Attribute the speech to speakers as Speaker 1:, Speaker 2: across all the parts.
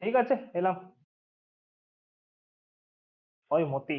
Speaker 1: ঠিক আছে, এলাম। ওই মতি।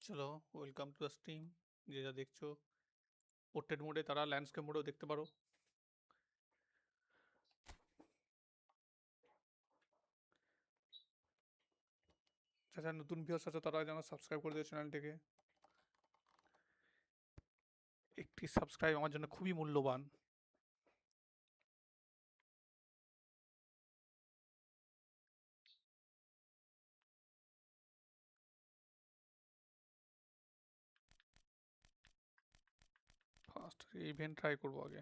Speaker 2: চলো, ওয়েলকাম টু দ্য স্ট্রিম। যে যা দেখছো পোর্ট্রেট মোডে, তারা ল্যান্ডস্কেপ মোডেও দেখতে পারো। যারা নতুন ভিউয়ার্স আছে তারা যেন সাবস্ক্রাইব করে দিও চ্যানেলটিকে। একটি সাবস্ক্রাইব আমার জন্য খুবই মূল্যবান। ফার্স্ট ইভেন্ট ট্রাই করবো আগে।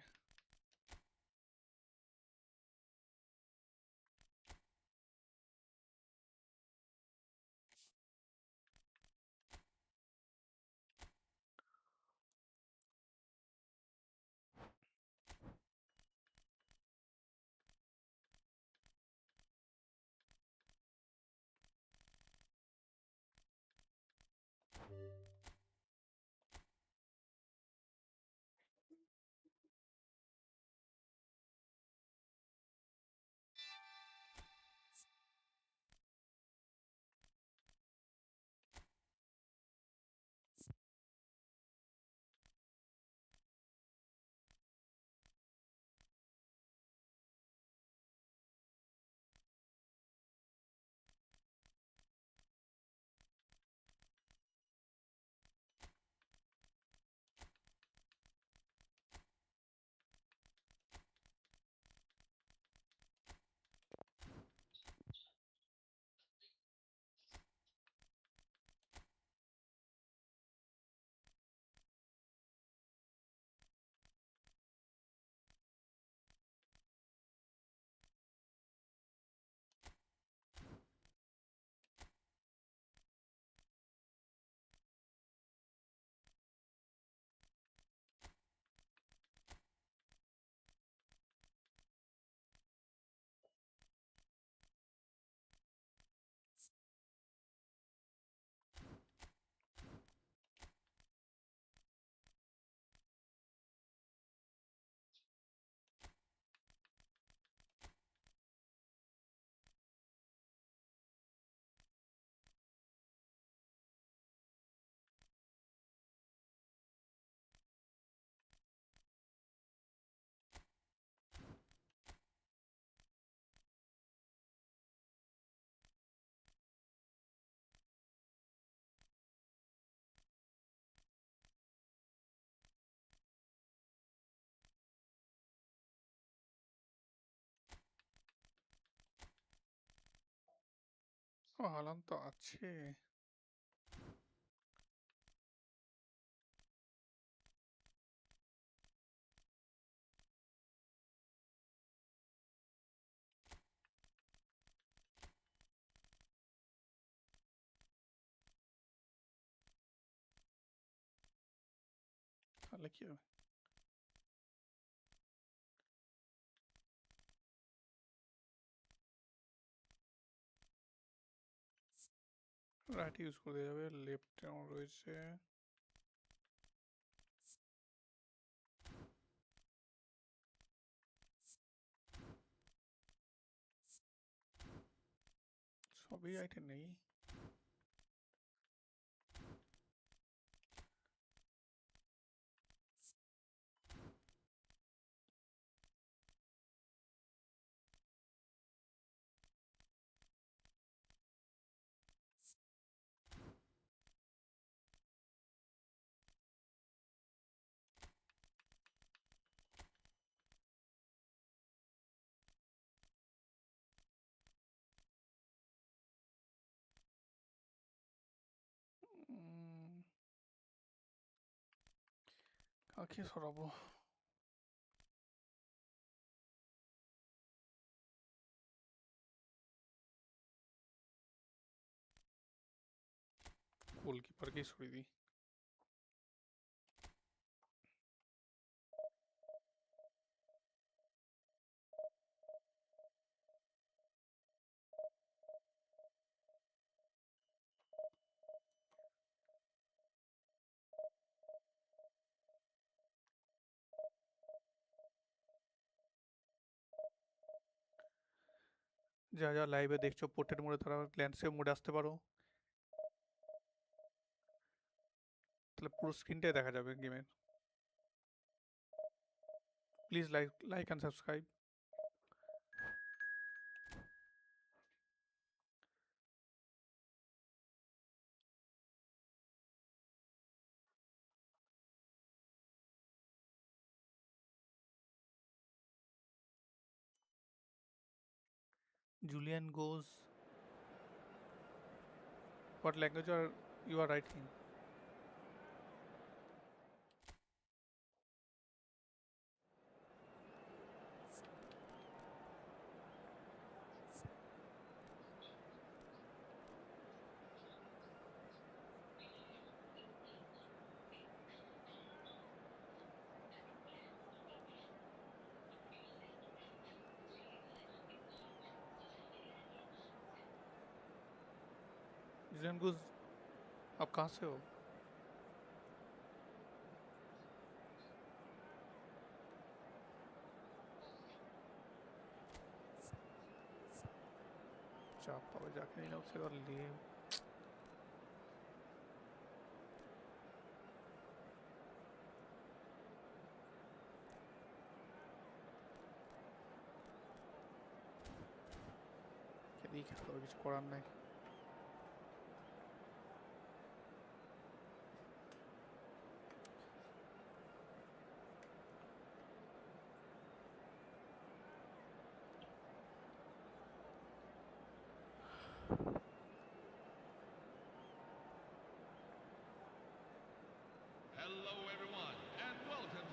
Speaker 2: ও হালান তো আছে। তাহলে কি হবে? রাইট ইউজ করে যাবে, লেফটে আমার রয়েছে। সবই রাইটে নেই। কাকে সরাবো? গোলকিপারকেই সরিয়ে দিই। যা যা লাইভে দেখছো পোর্ট্রেট মোডে, তারা ল্যান্ডস্কেপ মোডে আসতে পারো, তাহলে পুরো স্ক্রিনটাই দেখা যাবে গেমের। Please like and subscribe. Julian goes. What language are you are writing? Julian goes. आप कहाँ से हो? चाप पावे जाके नहीं ना उससे और लिए। क्या दिखा तो कुछ कोरान नहीं।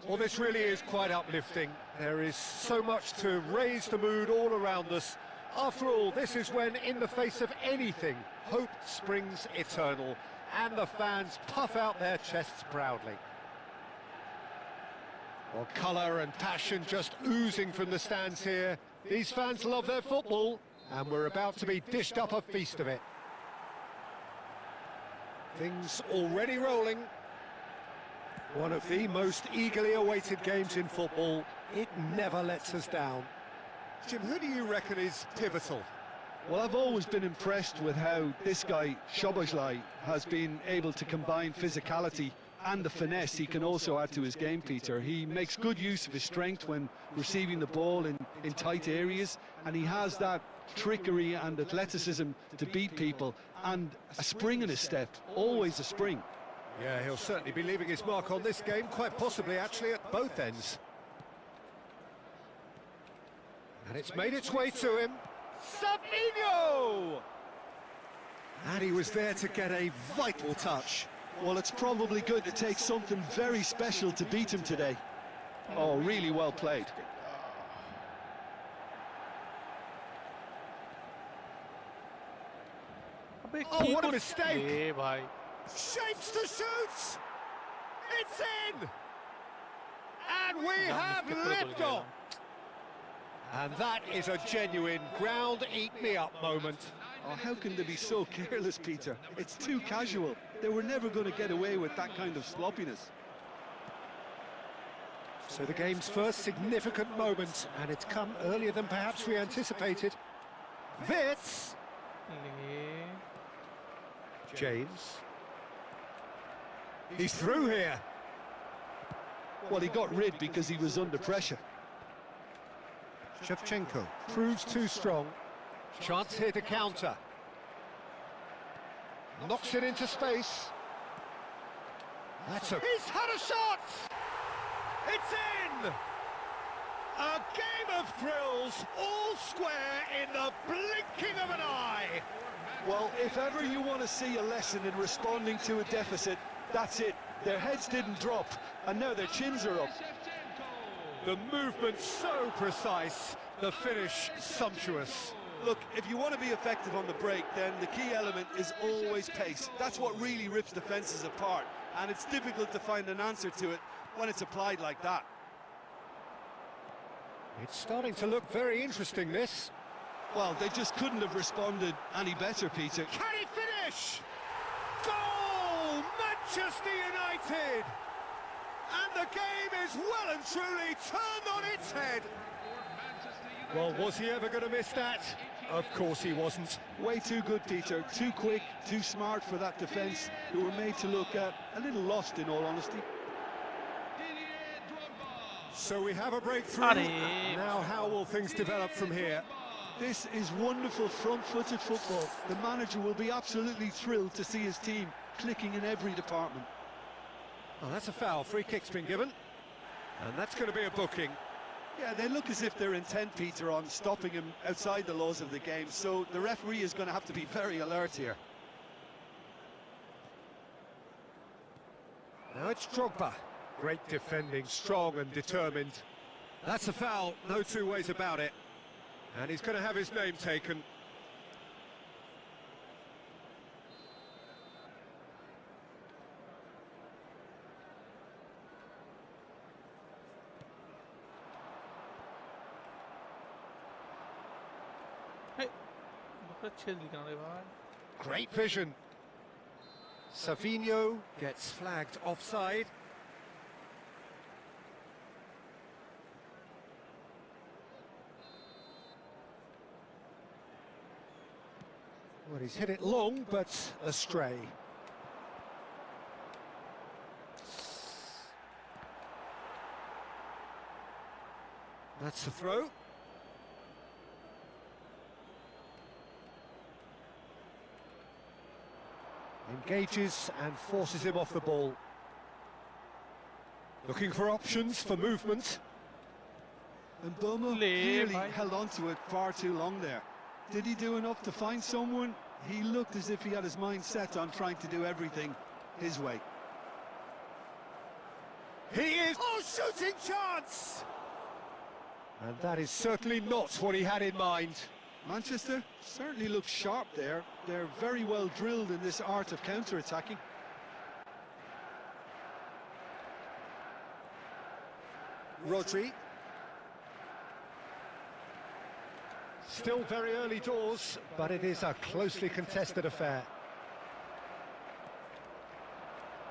Speaker 3: Well, this really is quite uplifting. There is so much to raise the mood all around us. After all, this is when, in the face of anything, hope springs eternal, and the fans puff out their chests proudly. Well, colour and passion just oozing from the stands here. These fans love their football, and we're about to be dished up a feast of it. Things already rolling. One of the most eagerly awaited games in football. It never lets us down. Jim, who do you reckon is pivotal?
Speaker 4: Well, I've always been impressed with how this guy, Szoboszlai, has been able to combine physicality and the finesse he can also add to his game, Peter. He makes good use of his strength when receiving the ball in tight areas, and he has that trickery and athleticism to beat people, and a spring in his step, always a spring.
Speaker 3: Yeah, he'll certainly be leaving his mark on this game, quite possibly actually at both ends. And it's made its way to him. Savinho! And he was there to get a vital touch.
Speaker 4: Well, it's probably going to take something very special to beat him today. Oh, really well played.
Speaker 2: अबे
Speaker 3: Oh,
Speaker 2: की
Speaker 3: what a
Speaker 2: कुछ-
Speaker 3: mistake.
Speaker 2: ए भाई
Speaker 3: Shapes to shoot! It's in! And we have liftoff! And that is a genuine ground-eat-me-up moment.
Speaker 4: Oh, how can they be so careless, Peter? It's too casual. They were never going to get away with that kind of sloppiness.
Speaker 3: So the game's first significant moment, and it's come earlier than perhaps we anticipated. Wits!
Speaker 2: ले
Speaker 3: James. He's through here.
Speaker 4: Well, he got rid because he was under pressure.
Speaker 3: Shevchenko proves too strong. Chance here to counter. Knocks it into space. He's had a shot! It's in! A game of thrills, all square in the blinking of an eye.
Speaker 4: Well, if ever you want to see a lesson in responding to a deficit, that's it. Their heads didn't drop, and now their chins are up.
Speaker 3: The movement so precise, the finish sumptuous.
Speaker 4: Look, if you want to be effective on the break, then the key element is always pace. That's what really rips defences apart, and it's difficult to find an answer to it when it's applied like that.
Speaker 3: It's starting to look very interesting, this.
Speaker 4: Well, they just couldn't have responded any better, Peter.
Speaker 3: Can he finish? Goal! Manchester United! And the game is well and truly turned on its head. Well, was he ever going to miss that? Of course he wasn't.
Speaker 4: Way too good, Peter. Too quick, too smart for that defence, who were made to look a little lost, in all honesty.
Speaker 3: So we have a breakthrough.
Speaker 2: अरे
Speaker 3: Now how will things develop from here?
Speaker 4: This is wonderful front-footed football. The manager will be absolutely thrilled to see his team clicking in every department.
Speaker 3: Oh, that's a foul. Free kick's been given. And that's going to be a booking.
Speaker 4: Yeah, they look as if they're intent, Peter, on stopping him outside the laws of the game, so the referee is going to have to be very alert here.
Speaker 3: Now it's Drogba. Great defending, strong and determined. That's a foul, no two ways about it. And he's going to have his name taken.
Speaker 2: बहुत अच्छे दिखा रहे भाई
Speaker 3: Great vision. Savinho gets flagged offside. Well, he's hit it long, but astray. That's the throw. Engages and forces him off the ball. Looking for options for movement.
Speaker 4: And Bomo clearly held on to it far too long there. Did he do enough to find someone? He looked as if he had his mind set on trying to do everything his way.
Speaker 3: He is... Oh, shooting chance! And that is certainly not what he had in mind.
Speaker 4: Manchester certainly looks sharp there. They're very well drilled in this art of counter-attacking.
Speaker 3: Rodri. Still very early doors, but it is a closely contested affair.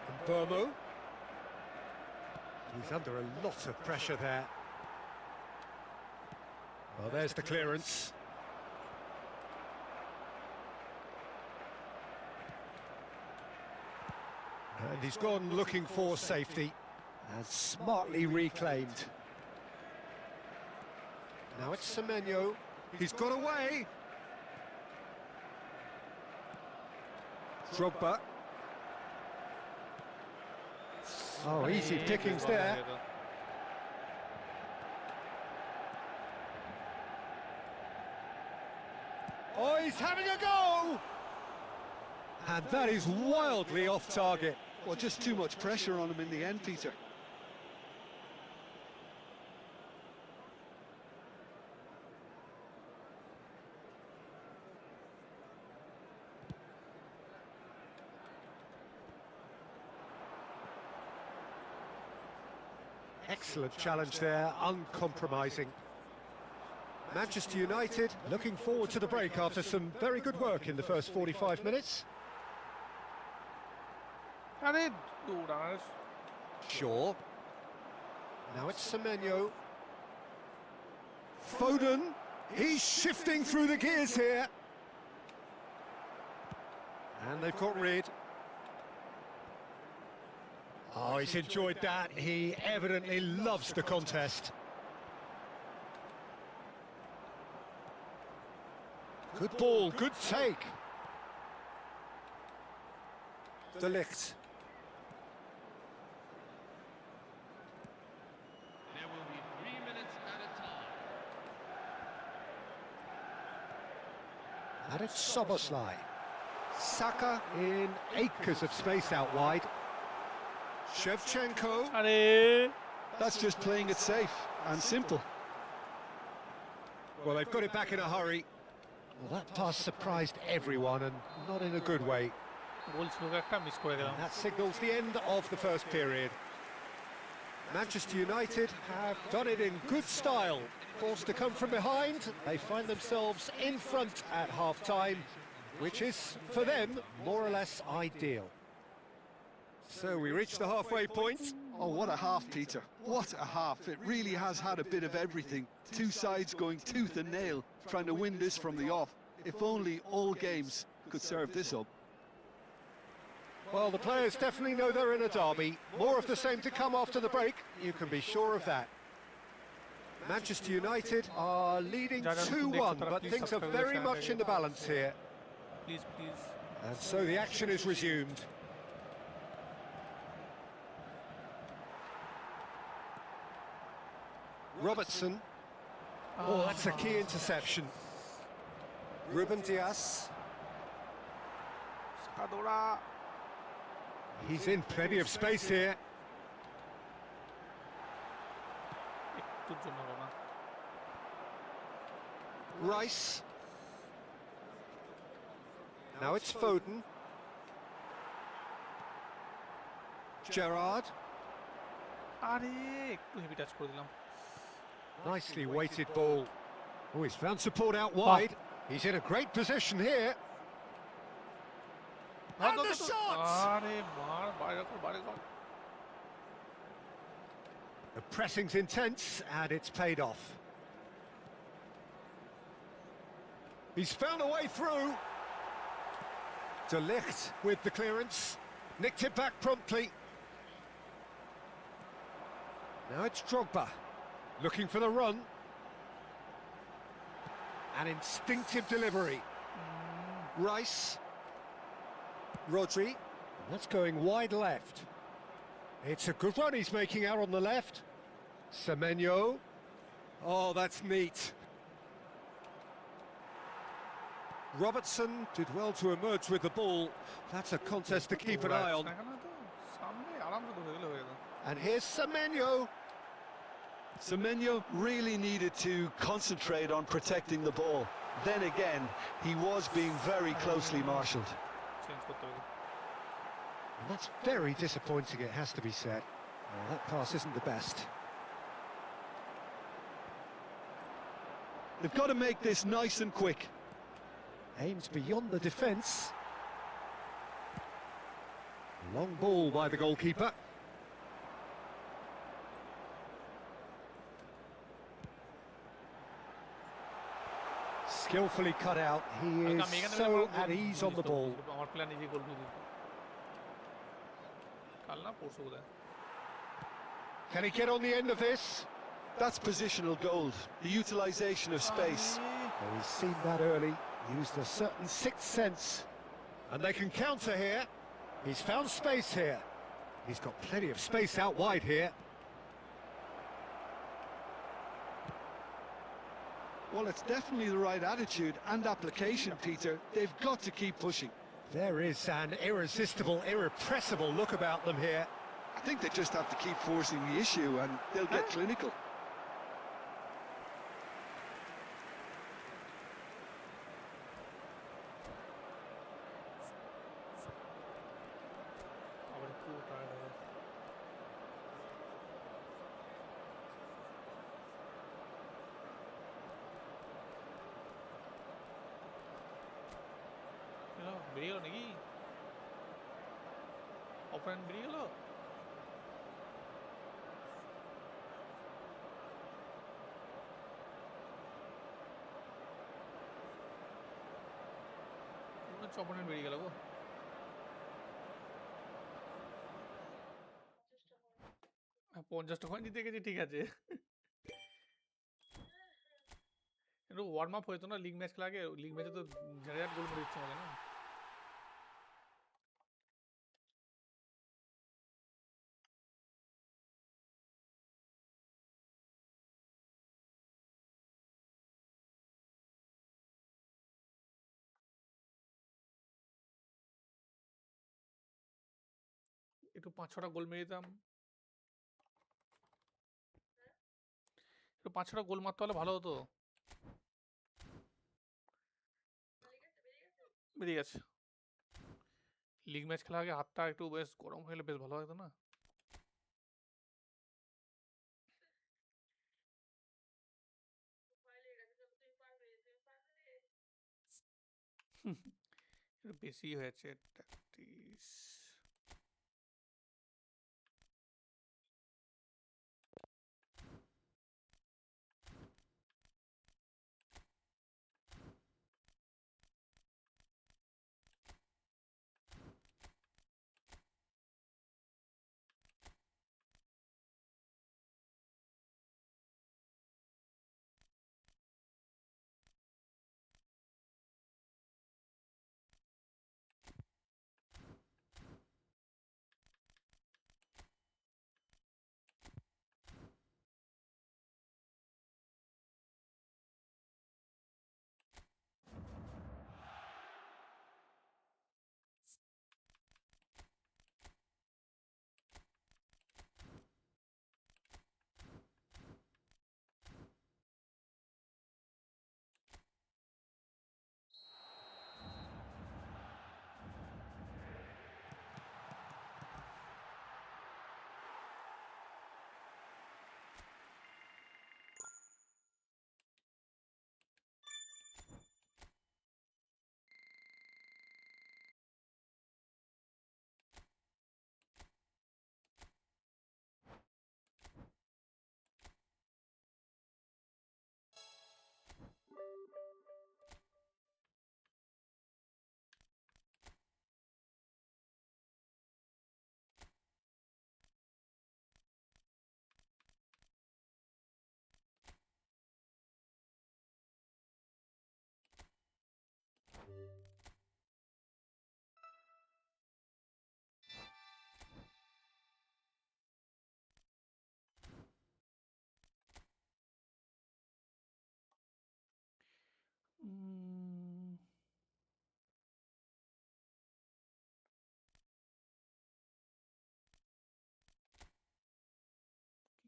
Speaker 3: And Burmo. He's under a lot of pressure there. Well, there's the clearance. And he's gone looking for safety, and smartly reclaimed. Now it's Semenyo. He's got away. Drogba. Oh, easy pickings there. Oh, he's having a go! And that is wildly off target.
Speaker 4: Well, just too much pressure on him in the end, Peter.
Speaker 3: Excellent challenge there, uncompromising. Manchester United looking forward to the break after some very good work in the first 45 minutes.
Speaker 2: আরে দূর আর
Speaker 3: Shaw. Now it's Semenyo. Foden. He's shifting through the gears here. And they've got rid. Oh, he's enjoyed that. He evidently loves the contest. Good ball, good take. De Ligt.
Speaker 5: There will be 3 minutes at a time.
Speaker 3: And it's Soboslai. Saka in acres of space out wide. Shevchenko.
Speaker 2: আরে
Speaker 4: That's just playing it safe and simple.
Speaker 3: Well, they've got it back in a hurry. Well, that pass surprised everyone, and not in a good way.
Speaker 2: গোল ছিল একটা miss করে গেলাম
Speaker 3: That signals the end of the first period. Manchester United have done it in good style. Forced to come from behind, they find themselves in front at half-time, which is, for them, more or less ideal. So we reach the halfway point.
Speaker 4: Oh, what a half, Peter. What a half. It really has had a bit of everything. Two sides going tooth and nail, trying to win this from the off. If only all games could serve this up.
Speaker 3: Well, the players definitely know they're in a derby. More of the same to come after the break, you can be sure of that. Manchester United are leading 2-1, but things are very much in the balance here.
Speaker 2: Please please
Speaker 3: And so the action is resumed. Robertson. Oh, that's a key interception. Ruben Diaz.
Speaker 2: দৌড়া
Speaker 3: He's in plenty of space here.
Speaker 2: একটুর জন্য হলো না
Speaker 3: Rice. Now it's Foden. Gerrard.
Speaker 2: আরে একটু heavy touch করে দিলাম
Speaker 3: Nicely weighted ball. Oh, he's found support out wide. He's in a great position here. And the shot!
Speaker 2: আরে মার বাইরে কর বাইরে কর
Speaker 3: The pressing's intense, and it's paid off. He's found a way through. De Ligt with the clearance. Nicked it back promptly. Now it's Drogba. Looking for the run. An instinctive delivery. Rice. Rodri. That's going wide left. It's a good run he's making out on the left. Semenyo. Oh, that's neat. Robertson did well to emerge with the ball. That's a contest to keep an eye on.
Speaker 2: এখানে তো সামনে আরামসে ধরে গেলে হয়ে যেত
Speaker 3: And here's Semenyo.
Speaker 4: Semenyo really needed to concentrate on protecting the ball. Then again, he was being very closely marshalled.
Speaker 2: Change করতে হবে
Speaker 3: And that's very disappointing, it has to be said. Well, that pass isn't the best.
Speaker 4: They've got to make this nice and quick.
Speaker 3: Aims beyond the defence. Long ball by the goalkeeper. Skillfully cut out. He is
Speaker 2: আমি এখানে
Speaker 3: so at ease on the ball.
Speaker 2: আমার plan নিজে গোল দিয়ে দিত কাল না পরশু বোধহয়
Speaker 3: Can he get on the end of this?
Speaker 4: That's positional gold, the utilisation of space.
Speaker 3: Well, he's seen that early, used a certain sixth sense. And they can counter here. He's found space here. He's got plenty of space out wide here.
Speaker 4: Well, it's definitely the right attitude and application, Peter. They've got to keep pushing.
Speaker 3: There is an irresistible, irrepressible look about them here.
Speaker 4: I think they just have to keep forcing the issue and they'll get clinical.
Speaker 2: আবার একটু tired হয়ে গেছে। বেরিয়ে গেল নাকি? Opponent বেরিয়ে গেল? মনে হচ্ছে অপোনেন্ট বেরিয়ে গেল গো। 50 টাকা নিতে গেছি, ঠিক আছে। একটু ওয়ার্ম আপ হইতো না লিগ ম্যাচ খেলা আগে? লিগ ম্যাচে তো জেনারেট গোল মেরে দিচ্ছে আমাকে না। একটু 5-6টা গোল মেরে দিতাম, একটু 5-6টা গোল মারতে হলে ভালো হতো। বেরিয়ে গেছে। লিগ ম্যাচ খেলা আগে হাতটা একটু বেশ গরম হলে বেশ ভালো হতো না? একটু বেশি হয়েছে প্র্যাকটিস।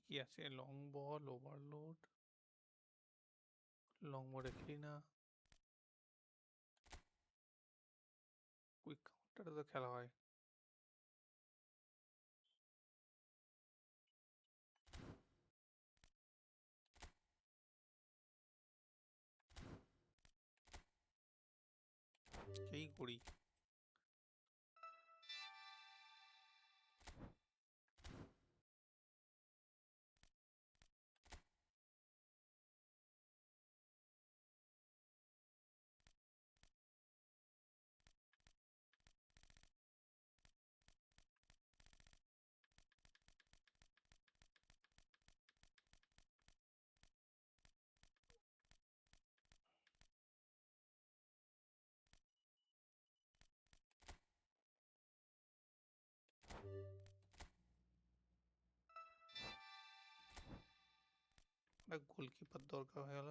Speaker 2: কি আছে? লং বল, ওভারলোড, লং বলে খেলি না, কুইক কাউন্টারে তো খেলা হয়। এই করি। গোলকিপার দরকার হয়ে গেল।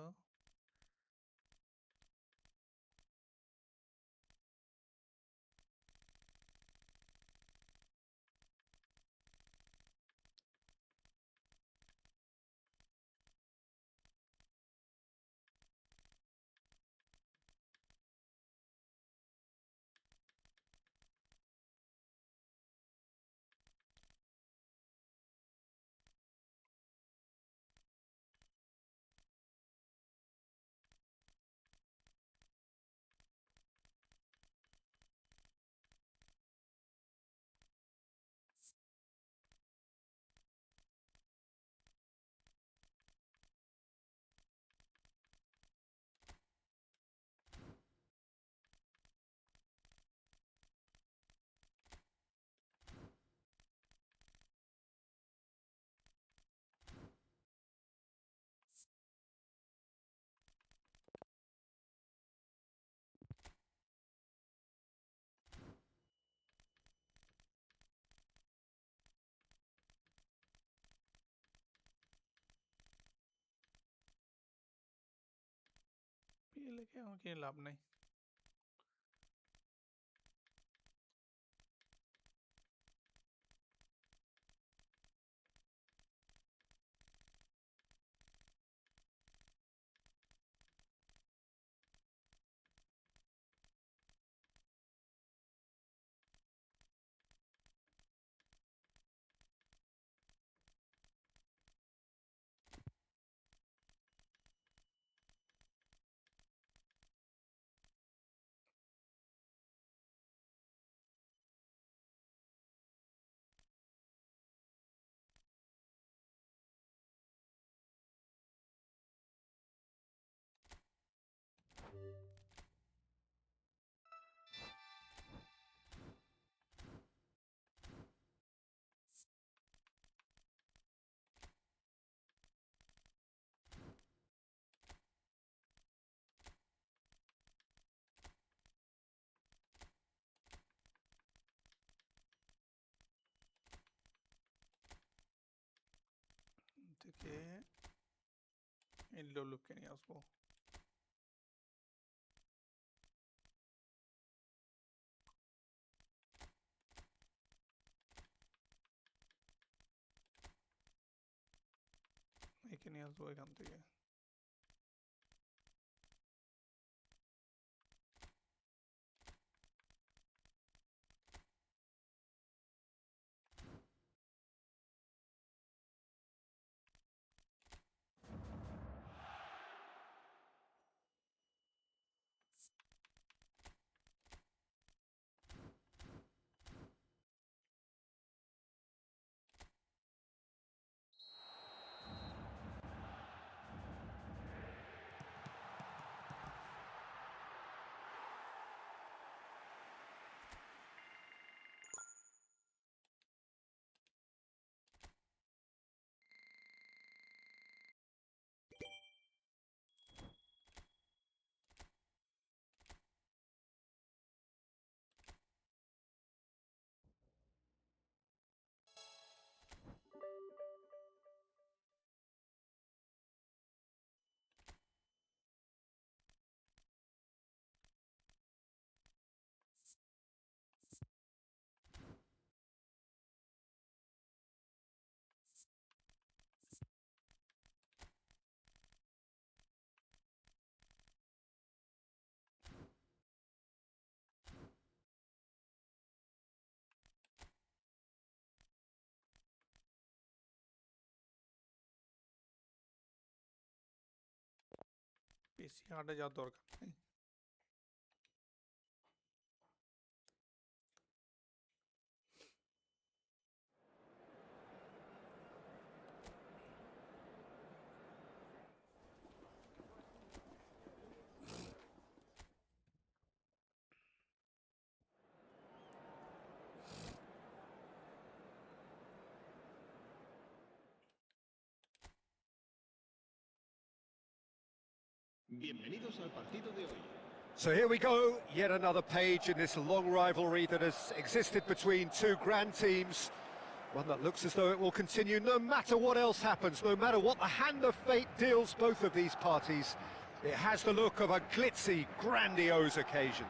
Speaker 2: লিখে আমাকে লাভ নাই। থেকে এলো লুককে নিয়ে আসবো। একে নিয়ে আসবো এখান থেকে। বেশি হার্ডে যাওয়ার দরকার নেই।
Speaker 5: Bienvenidos al partido de hoy.
Speaker 3: So here we go, yet another page in this long rivalry that has existed between two grand teams. One that looks as though it will continue no matter what else happens, no matter what the hand of fate deals both of these parties. It has the look of a glitzy, grandiose occasion.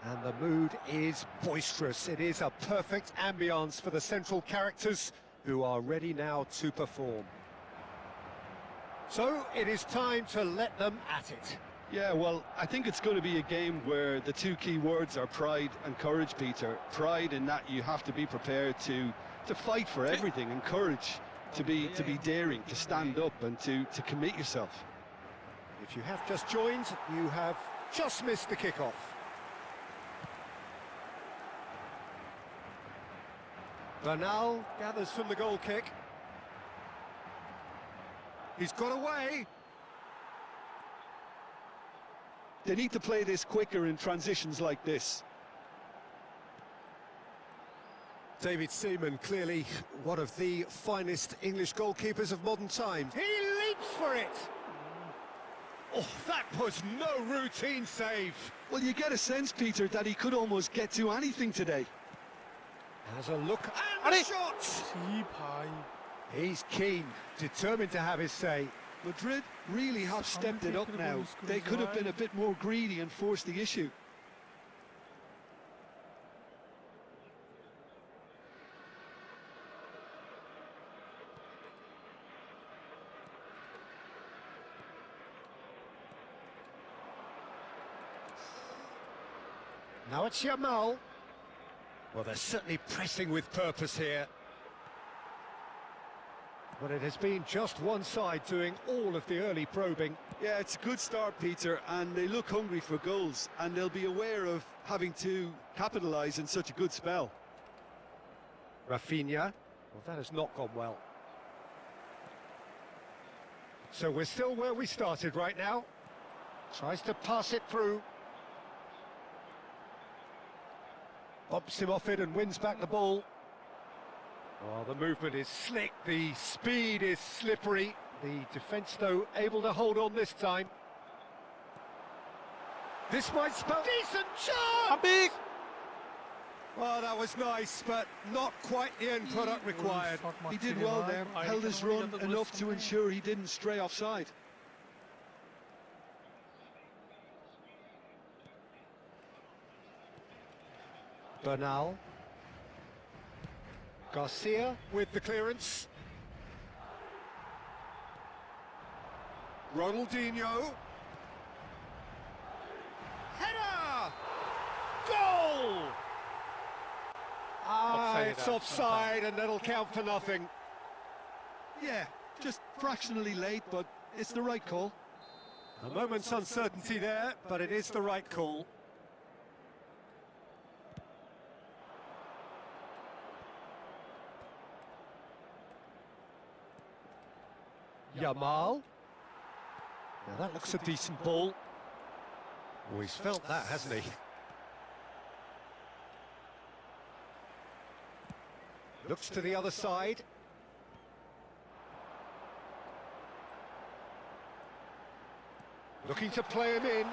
Speaker 3: And the mood is boisterous. It is a perfect ambience for the central characters who are ready now to perform. So it is time to let them at it.
Speaker 4: Yeah, well, I think it's going to be a game where the two key words are pride and courage, Peter. Pride in that you have to be prepared to fight for everything, and courage to be daring, to stand up and to commit yourself.
Speaker 3: If you have just joined, you have just missed the kickoff. Bernal gathers from the goal kick. He's got away.
Speaker 4: They need to play this quicker in transitions like this.
Speaker 3: David Seaman, clearly one of the finest English goalkeepers of modern times. He leaps for it. Oh, that was no routine save.
Speaker 4: Well, you get a sense, Peter, that he could almost get to anything today.
Speaker 3: Has a look and the shot.
Speaker 2: ছি ভাই,
Speaker 3: He's keen, determined to have his say.
Speaker 4: Madrid really have stepped it up now. They could have been a bit more greedy and forced the issue.
Speaker 3: Now it's Yamal. Well, they're certainly pressing with purpose here. But it has been just one side doing all of the early probing.
Speaker 4: Yeah, it's a good start, Peter, and they look hungry for goals, and they'll be aware of having to capitalise in such a good spell.
Speaker 3: Rafinha. Well, that has not gone well. So we're still where we started right now. Tries to pass it through. Bumps him off it and wins back the ball. Oh, the movement is slick, the speed is slippery. The defence, though, able to hold on this time. This might spell decent chance!
Speaker 2: Big!
Speaker 3: Oh, that was nice, but not quite the end product required.
Speaker 4: He did well there, held his run enough to ensure he didn't stray offside.
Speaker 3: Bernal. Garcia with the clearance. Ronaldinho. Header! Goal! It's offside and that'll count for nothing.
Speaker 4: Yeah, just fractionally late, but it's the right call.
Speaker 3: A moment's uncertainty there, but it is the right call. Yamal. Now that looks a decent ball. Oh, he's felt that, hasn't he? Looks to the other side. Looking to play him in.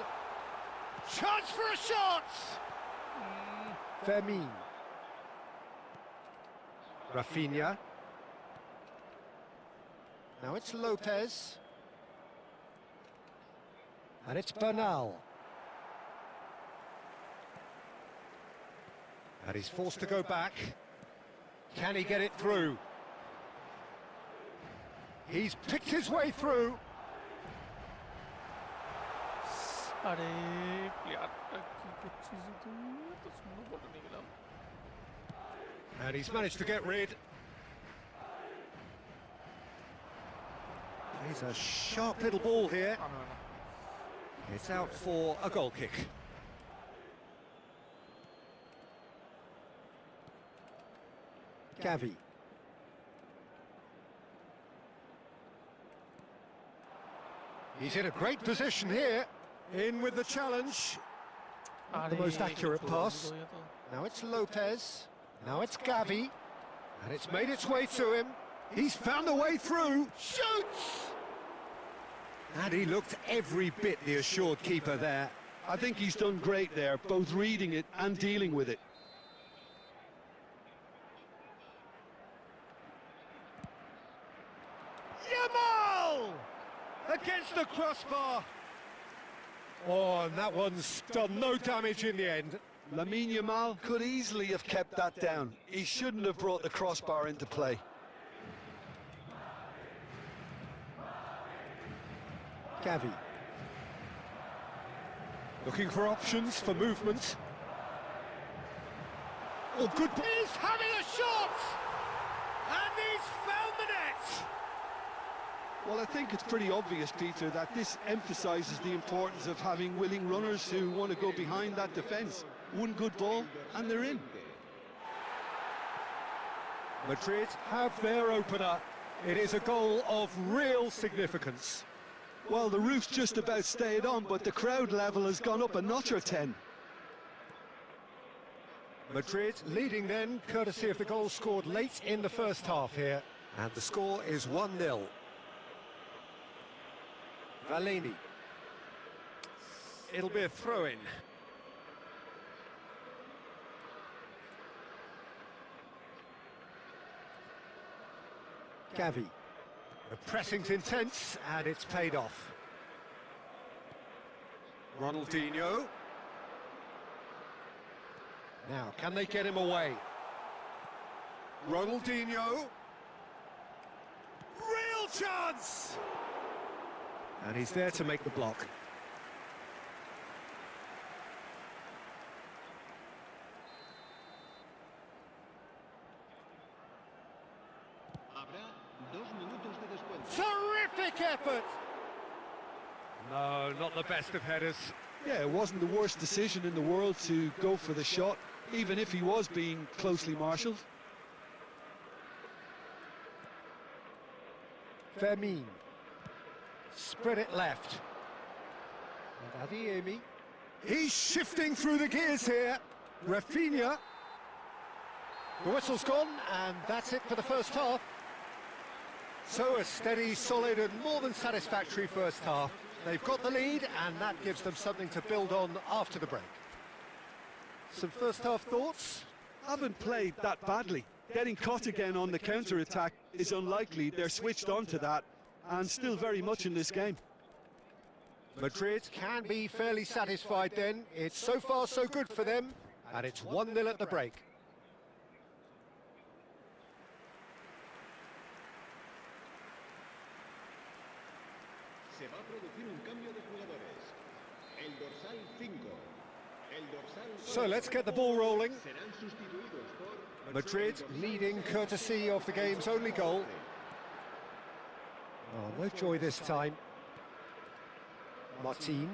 Speaker 3: Chance for a shot! Fermin. Rafinha. Now it's Lopez. And it's Bernal. And he's forced to go back. Can he get it through? He's picked his way through.
Speaker 2: अरे player की कुछ चीजें तो snow ball नहीं मिला.
Speaker 3: And he's managed to get rid. He's a sharp little ball here. It's out for a goal kick. Gavi. He's in a great position here. In with the challenge. Not the most accurate pass. Now it's Lopez. Now it's Gavi. And it's made its way to him. He's found a way through. Shoots! And he looked every bit the assured keeper there.
Speaker 4: I think he's done great there, both reading it and dealing with it.
Speaker 3: Yamal! Against the crossbar. Oh, and that one's done no damage in the end.
Speaker 4: Lamine Yamal could easily have kept that down. He shouldn't have brought the crossbar into play.
Speaker 3: Gavi. Looking for options for movement. Oh, good. He's having a shot! And he's found the net!
Speaker 4: Well, I think it's pretty obvious, Peter, that this emphasises the importance of having willing runners who want to go behind that defence. One good ball, and they're in.
Speaker 3: Madrid have their opener. It is a goal of real significance.
Speaker 4: Well, the roof's just about stayed on, but the crowd level has gone up a notch or 10.
Speaker 3: Madrid leading then, courtesy of the goal scored late in the first half here. And the score is 1-0. Valeni. It'll be a throw-in. Gavi. The pressing's intense, and it's paid off. Ronaldinho. Now, can they get him away? Ronaldinho. Real chance! And he's there to make the block.
Speaker 5: Habrá 2 minutos de descuento.
Speaker 3: Terrific effort! No, not the best of headers.
Speaker 4: Yeah, it wasn't the worst decision in the world to go for the shot, even if he was being closely marshalled.
Speaker 3: Fermin. Spread it left. And Adeyemi. He's shifting through the gears here. Rafinha. The whistle's gone, and that's it for the first half. So a steady, solid and more than satisfactory first half. They've got the lead, and that gives them something to build on after the break. Some first half thoughts?
Speaker 4: Haven't played that badly. Getting caught again on the counter-attack is unlikely. They're switched on to that, and still very much in this game.
Speaker 3: Madrid can be fairly satisfied then. It's so far so good for them, and it's 1-0 at the break.
Speaker 5: Se va a producir un cambio de jugadores. El dorsal 5. El dorsal
Speaker 3: So let's get the ball rolling.
Speaker 5: serán sustituidos por
Speaker 3: Madrid leading courtesy of the game's only goal. Oh, no joy this time. Martin.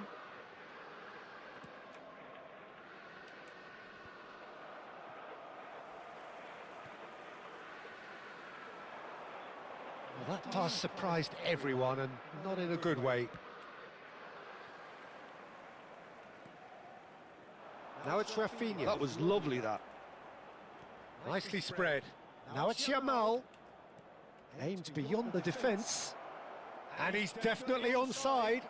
Speaker 3: Well, that pass surprised everyone, and not in a good way. Now it's Rafinha.
Speaker 4: That was lovely, that.
Speaker 3: Nicely spread. Now it's Yamal. Aimed beyond the defence. And he's definitely onside.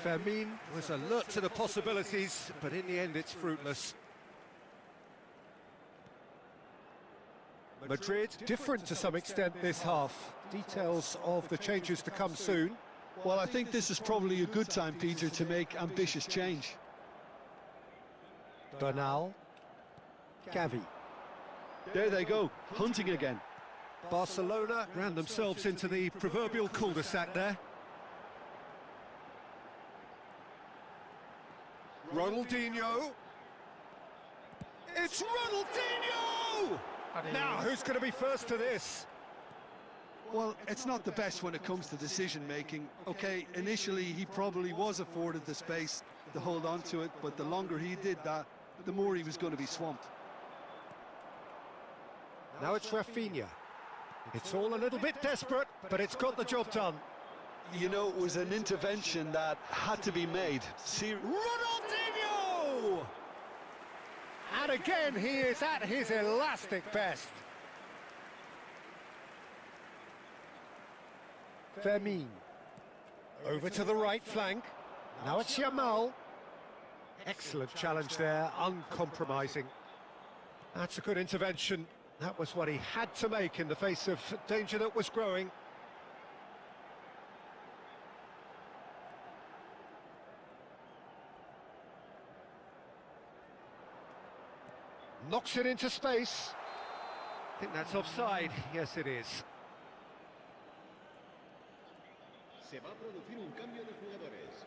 Speaker 3: Fermin was alert to the possibilities, but in the end it's fruitless. Madrid different to some extent this half. Details of the changes to come soon.
Speaker 4: Well, I think this is probably a good time, Peter, to make ambitious change.
Speaker 3: Bernal. Gavi.
Speaker 4: There they go, hunting again.
Speaker 3: Barcelona ran themselves into the proverbial cul-de-sac there. Ronaldinho. It's Ronaldinho! Now, who's going to be first to this?
Speaker 4: Well, it's not the best when it comes to decision-making. Okay, initially he probably was afforded the space to hold on to it, but the longer he did that, the more he was going to be swamped.
Speaker 3: Now it's Rafinha. It's all a little bit desperate, but it's got the job done.
Speaker 4: You know, it was an intervention that had to be made.
Speaker 3: Ronaldinho! And again, he is at his elastic best. Fermin. Over to the right flank. Now it's Yamal. Excellent challenge there, uncompromising. That's a good intervention. That was what he had to make in the face of danger that was growing. Knocks it into space. I think that's offside. Yes, it is.
Speaker 5: Se va a producir un cambio de jugadores.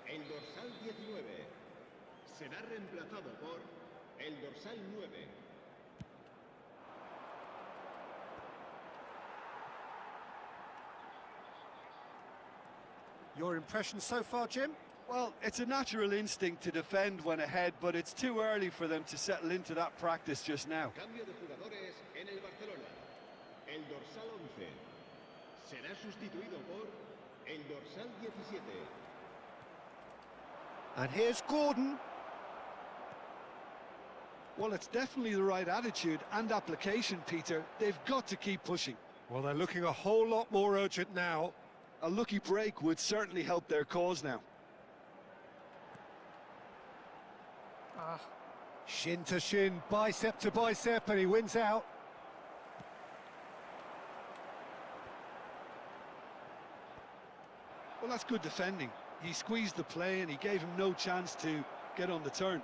Speaker 5: El dorsal 19 será reemplazado por el dorsal 9.
Speaker 3: Your impression so far, Jim?
Speaker 4: Well, it's a natural instinct to defend when ahead, but it's too early for them to settle into that practice just now.
Speaker 5: Cambio de jugadores en el Barcelona. El dorsal 11 será sustituido por el dorsal 17.
Speaker 3: And here's Gordon.
Speaker 4: Well, it's definitely the right attitude and application, Peter. They've got to keep pushing.
Speaker 3: Well, they're looking a whole lot more urgent now.
Speaker 4: A lucky break would certainly help their cause now.
Speaker 3: Shin to shin, bicep to bicep, and he wins out.
Speaker 4: Well, that's good defending. He squeezed the play and he gave him no chance to get on the turn.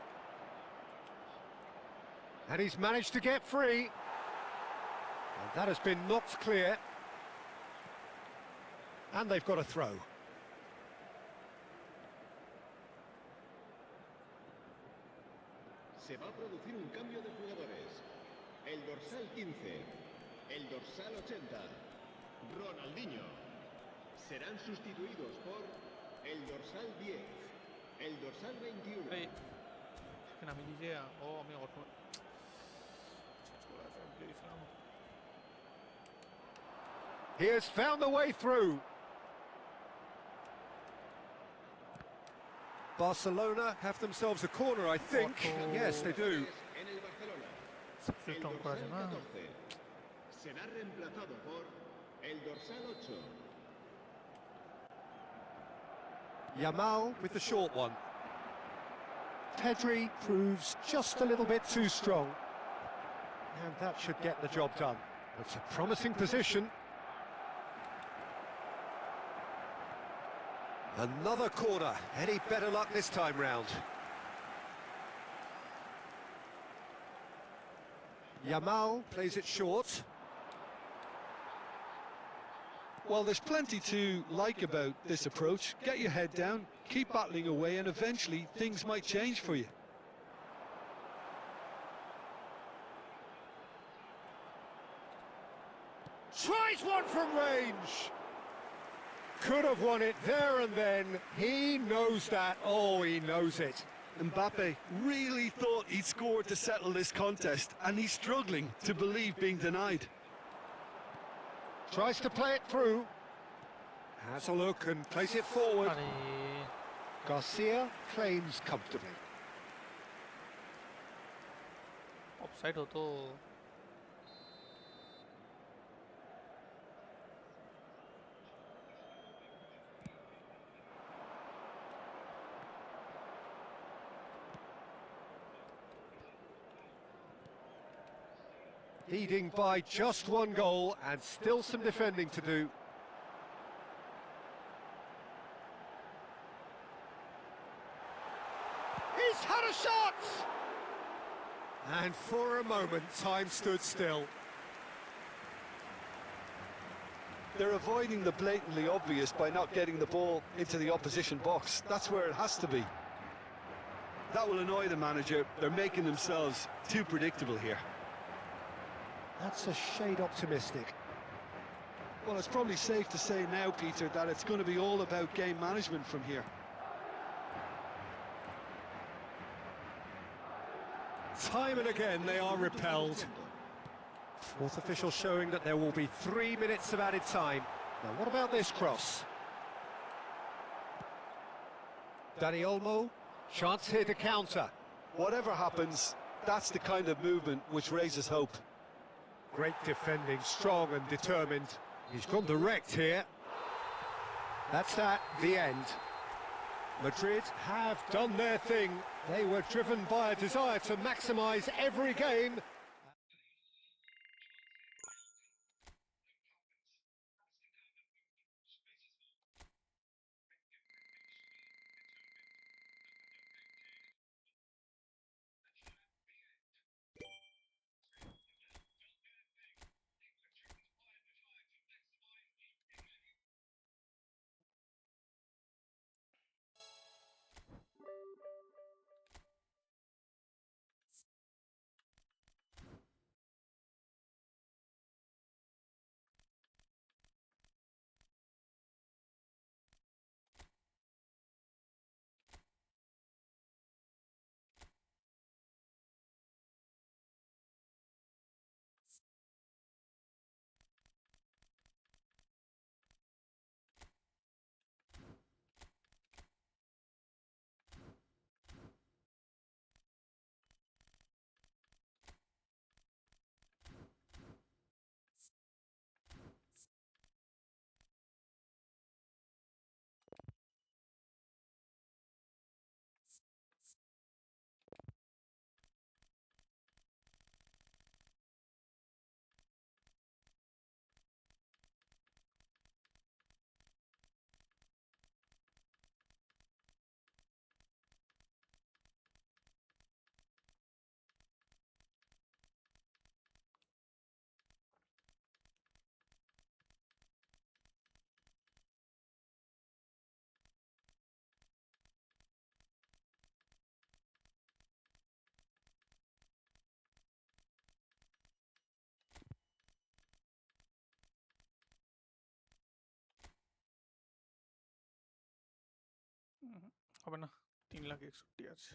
Speaker 3: And he's managed to get free. And that has been knocked clear. And they've got a throw.
Speaker 5: Se va a producir un cambio de jugadores. El dorsal 15, el dorsal 80, Ronaldinho. Serán sustituidos por el dorsal 10, el dorsal 21.
Speaker 2: এই এখানে আমি নিজে আমি auto
Speaker 3: He has found the way through. Barcelona have themselves a corner, I think. Yes, they do.
Speaker 5: En el Barcelona. El
Speaker 2: substitute on করা
Speaker 5: dorsal
Speaker 2: যায় না
Speaker 5: 14 será reemplazado por el dorsal 8.
Speaker 3: Yamal with the short one. Pedri proves just a little bit too strong. And that should get the job done. It's a promising position. Another corner. Any better luck this time round? Yamal plays it short.
Speaker 4: Well, there's plenty to like about this approach. Get your head down, keep battling away, and eventually things might change for you.
Speaker 3: Tries one from range. Could have won it there and then. He knows that. Oh, he knows it.
Speaker 4: Mbappe really thought he'd scored to settle this contest, and he's struggling to believe being denied.
Speaker 3: Tries to play it through. Has a look and plays it forward.
Speaker 2: আরে
Speaker 3: Garcia claims comfortably.
Speaker 2: Offside হতো
Speaker 3: Leading by just one goal and still some defending to do. He's had a shot! And for a moment, time stood still.
Speaker 4: They're avoiding the blatantly obvious by not getting the ball into the opposition box. That's where it has to be. That will annoy the manager. They're making themselves too predictable here.
Speaker 3: That's a shade optimistic.
Speaker 4: Well, it's probably safe to say now, Peter, that it's going to be all about game management from here.
Speaker 3: Time and again they are repelled. Fourth official showing that there will be 3 minutes of added time. Now what about this cross? Dani Olmo, chance here to counter.
Speaker 4: Whatever happens, that's the kind of movement which raises hope.
Speaker 3: Great defending, strong and determined. He's gone direct here. That's that, the end. Madrid have done their thing. They were driven by a desire to maximise every game.
Speaker 2: হবে না, 3,61,000 আছে।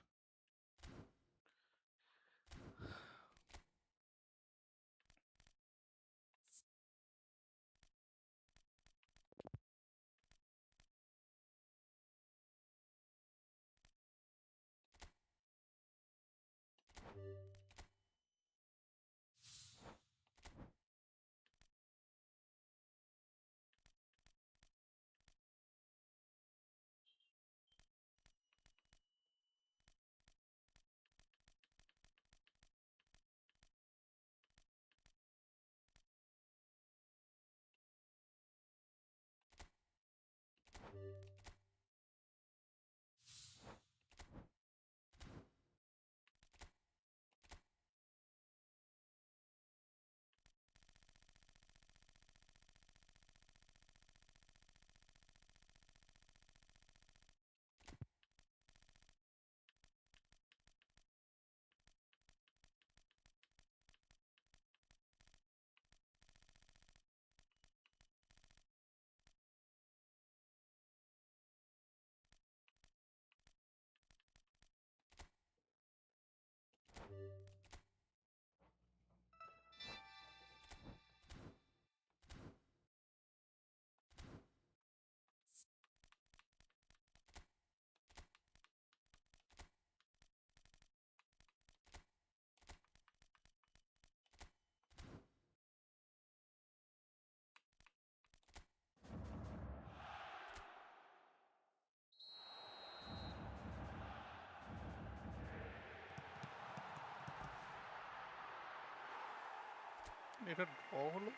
Speaker 2: এটা draw হলো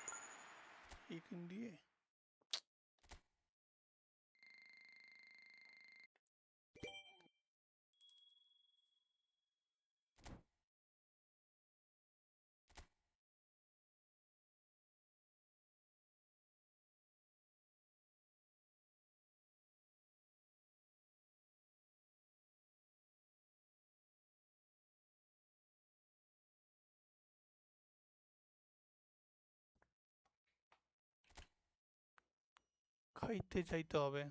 Speaker 2: এই team দিয়ে। খাইতে চাইতে হবে।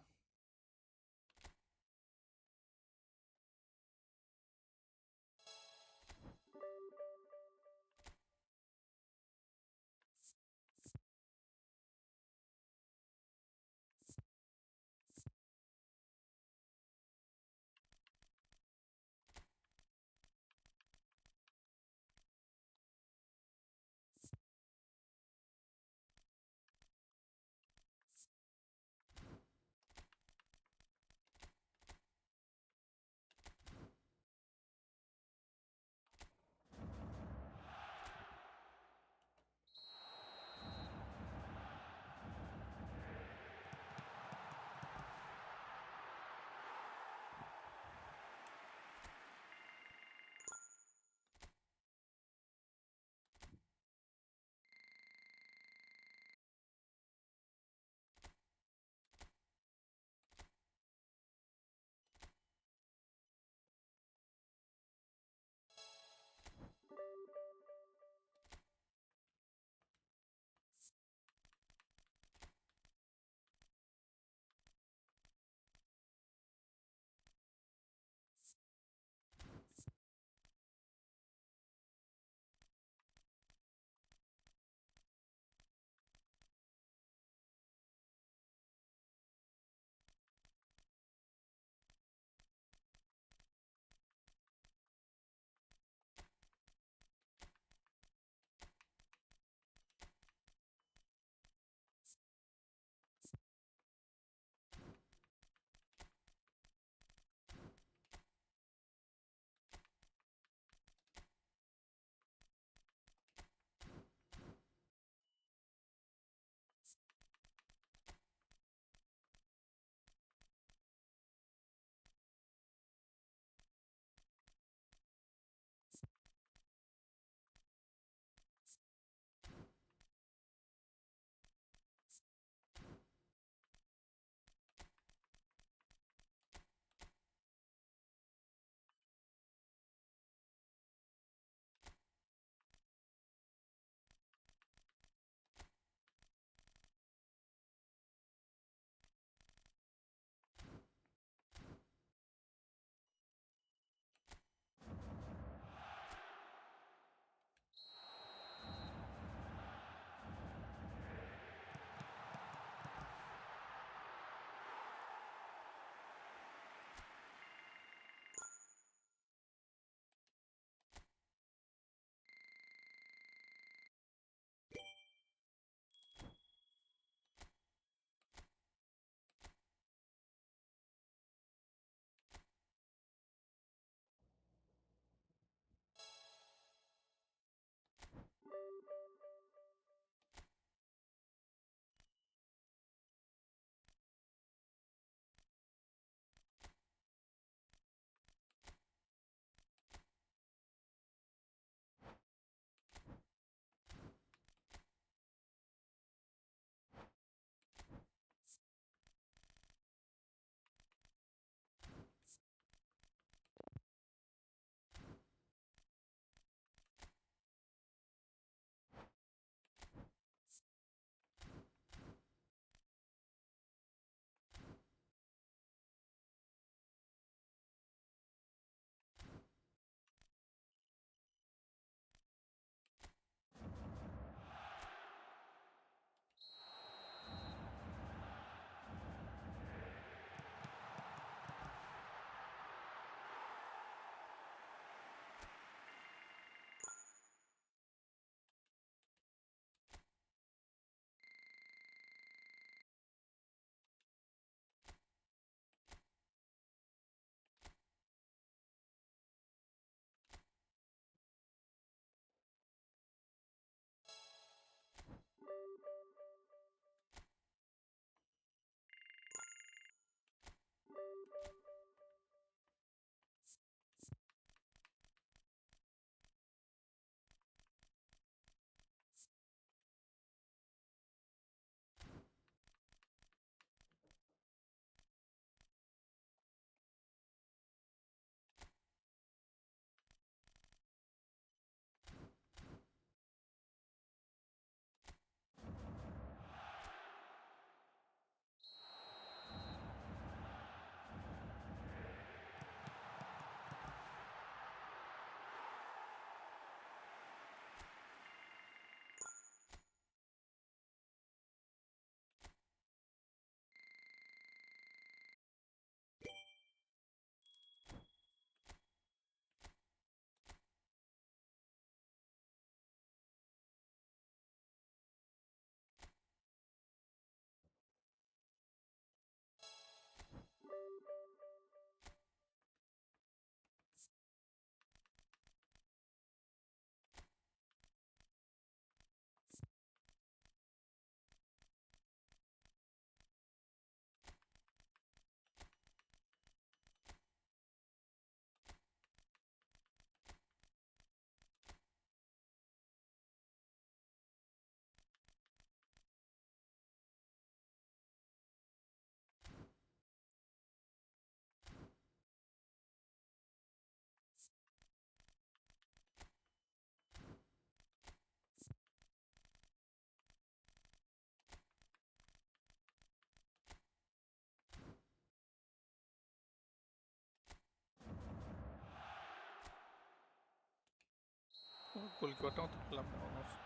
Speaker 2: গোলকিপারটাও তো পেলাম না অলমোস্ট।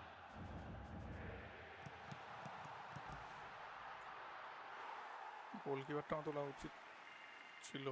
Speaker 2: গোলকিপারটাও তোলা উচিত ছিল।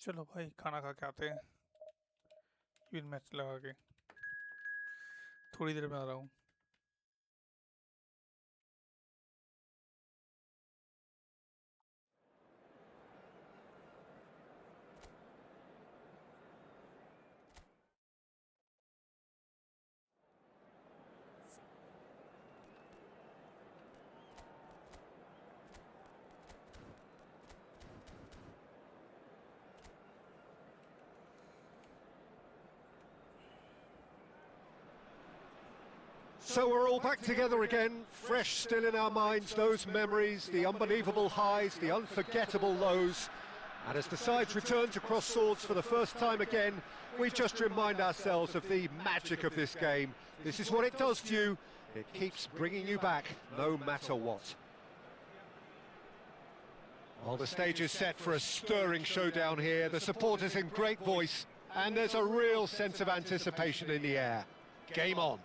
Speaker 2: चलो भाई खाना खा के आते हैं, फिर मैच लगा के थोड़ी देर में आ रहा हूँ।
Speaker 3: So we're all back together again, fresh still in our minds, those memories, the unbelievable highs, the unforgettable lows. And as the sides return to cross swords for the first time again, we just remind ourselves of the magic of this game. This is what it does to you. It keeps bringing you back, no matter what. Well, the stage is set for a stirring showdown here. The supporters in great voice, and there's a real sense of anticipation in the air. Game on.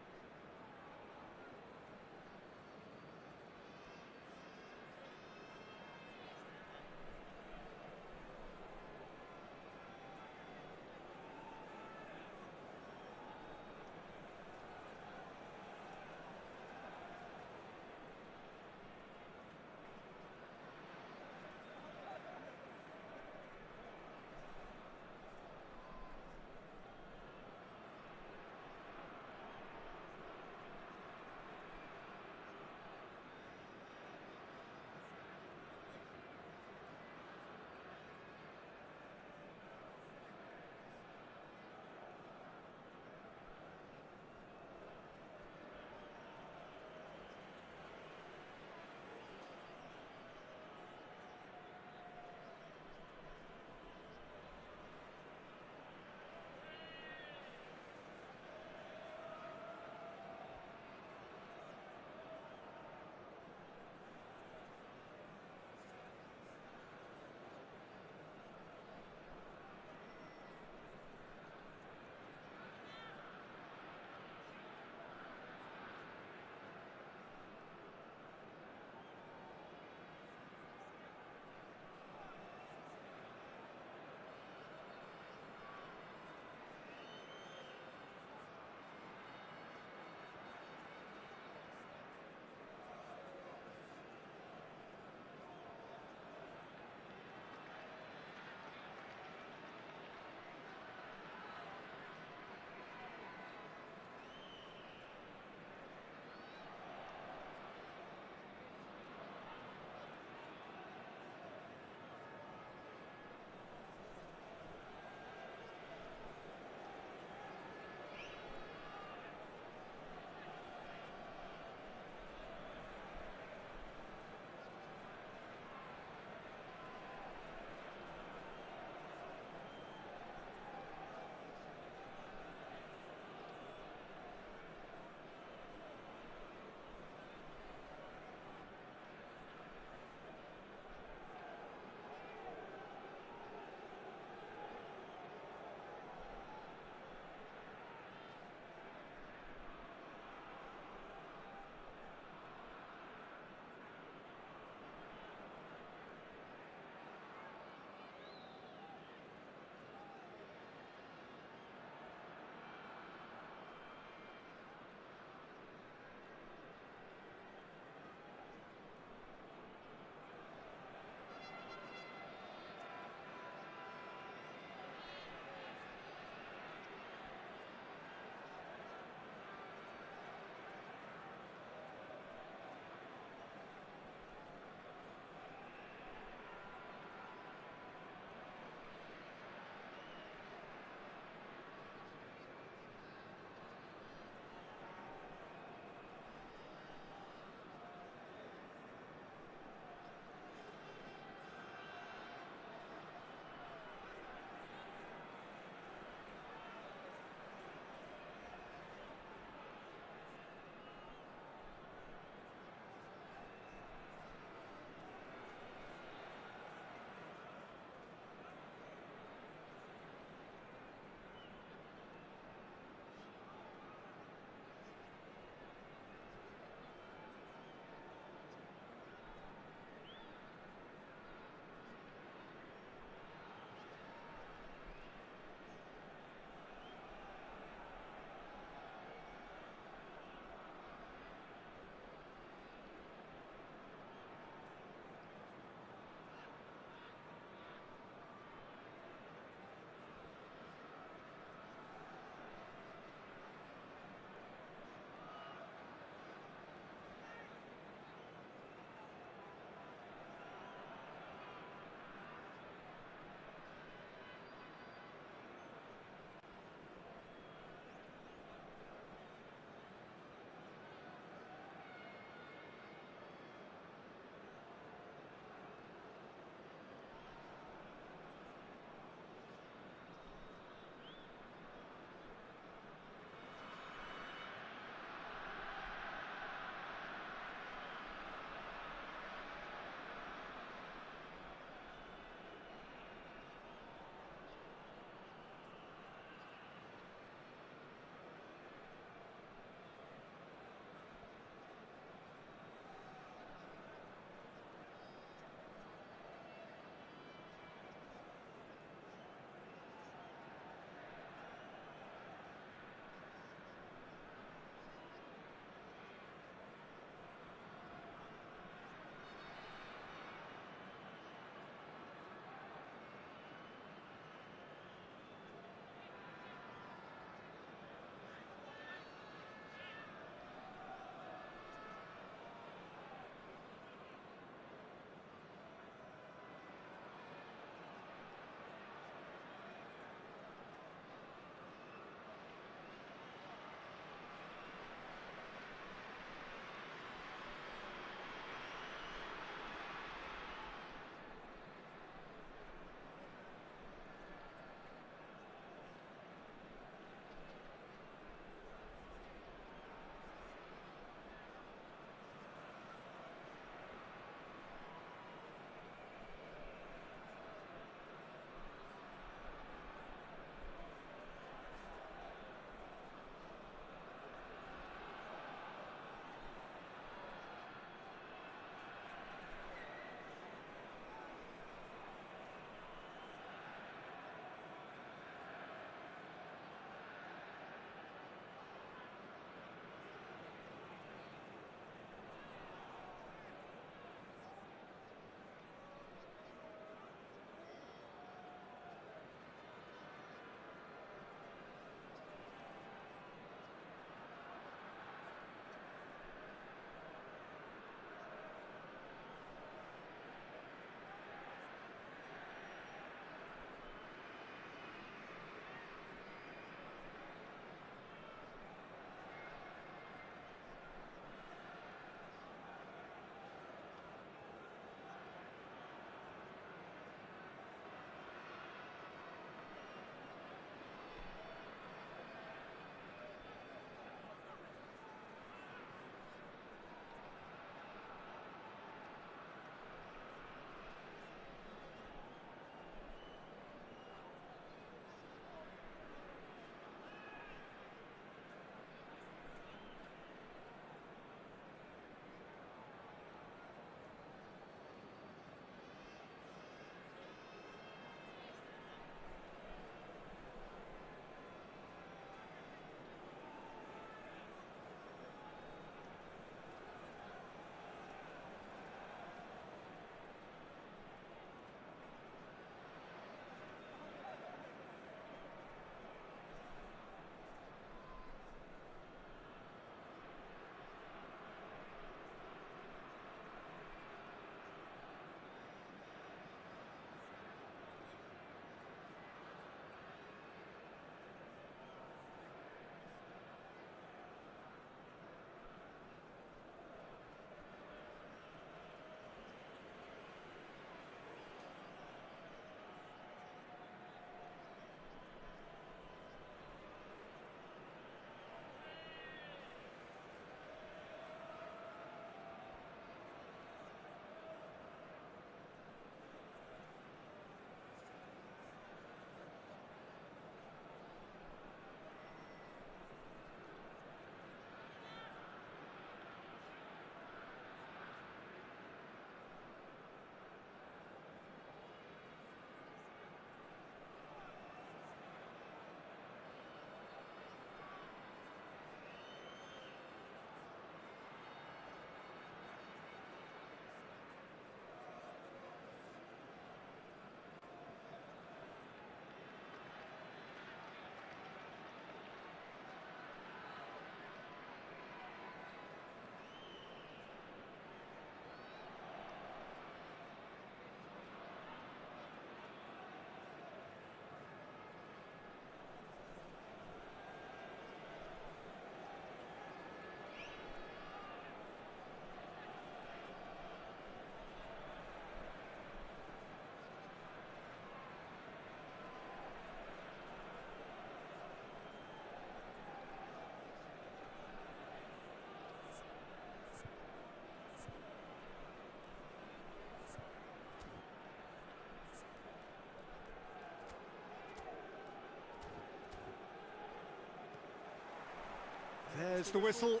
Speaker 3: There's the whistle.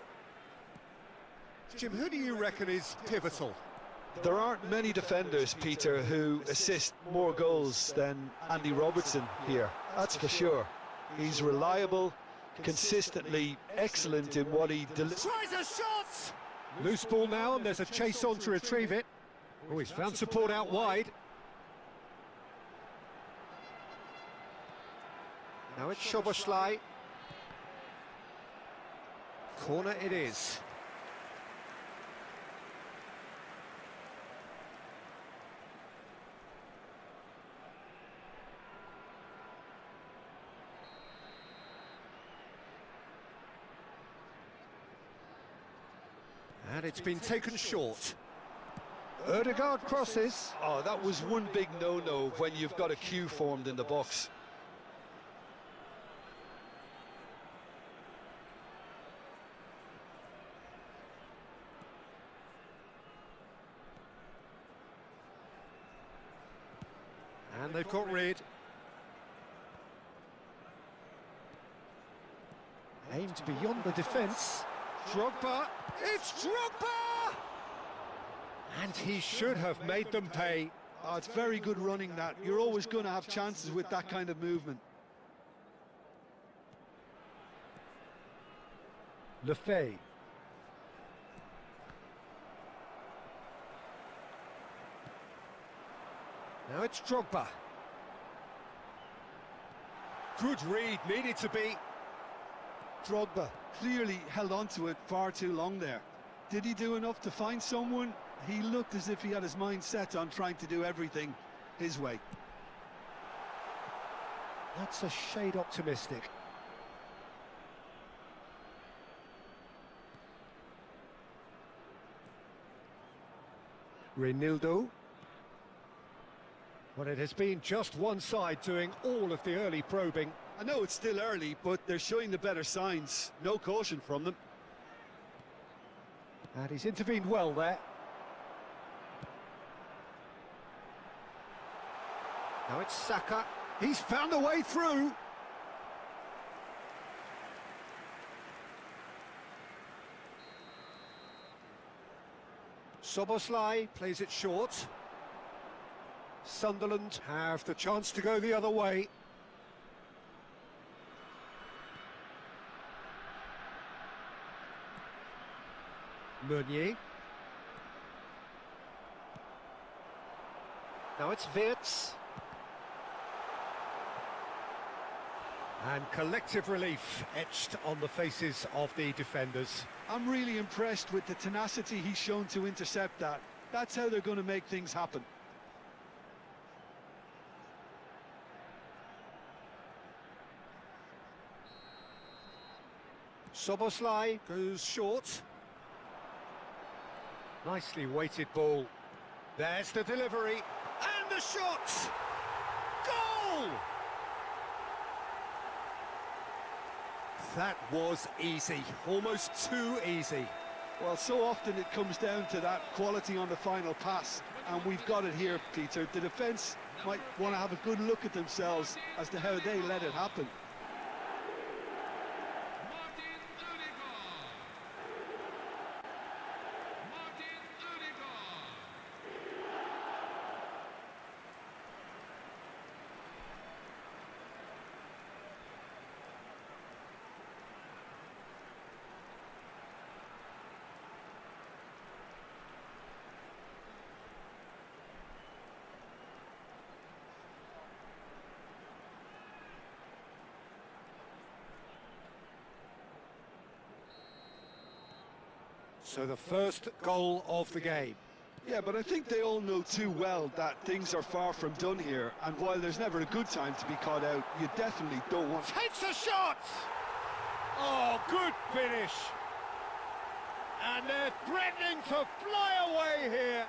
Speaker 3: Jim, who do you reckon is pivotal?
Speaker 4: There aren't many defenders, Peter, who assist more goals than Andy Robertson here. That's for sure. He's reliable, consistently excellent in what he delivers.
Speaker 3: Tries a shot! Loose ball now, and there's a chase on to retrieve it. Oh, he's found support out wide. Now it's Szoboszlai. Corner it is. And it's been taken short. Ødegaard crosses.
Speaker 4: Oh, that was one big no-no when you've got a queue formed in the box.
Speaker 3: And they've got rid. Aimed beyond the defence. Drogba. It's Drogba! And he should have made them pay.
Speaker 4: Oh, it's very good running that. You're always going to have chances with that kind of movement.
Speaker 3: Lefebvre. Now it's Drogba. Good read, needed to be.
Speaker 4: Drogba clearly held on to it far too long there. Did he do enough to find someone? He looked as if he had his mind set on trying to do everything his way.
Speaker 3: That's a shade optimistic. Reinildo. Well, it has been just one side doing all of the early probing.
Speaker 4: I know it's still early, but they're showing the better signs. No caution from them.
Speaker 3: And he's intervened well there. Now it's Saka. He's found a way through. Szoboszlai plays it short. Sunderland have the chance to go the other way. Meunier. Now it's Wirtz. And collective relief etched on the faces of the defenders.
Speaker 4: I'm really impressed with the tenacity he's shown to intercept that. That's how they're going to make things happen.
Speaker 3: Szoboszlai goes short. Nicely weighted ball. There's the delivery. And the shot! Goal! That was easy. Almost too easy.
Speaker 4: Well, so often it comes down to that quality on the final pass, and we've got it here, Peter. The defence might want to have a good look at themselves as to how they let it happen.
Speaker 3: So the first goal of the game.
Speaker 4: Yeah, but I think they all know too well that things are far from done here, and while there's never a good time to be caught out, you definitely don't want...
Speaker 3: Takes a shot! Oh, good finish! And they're threatening to fly away here.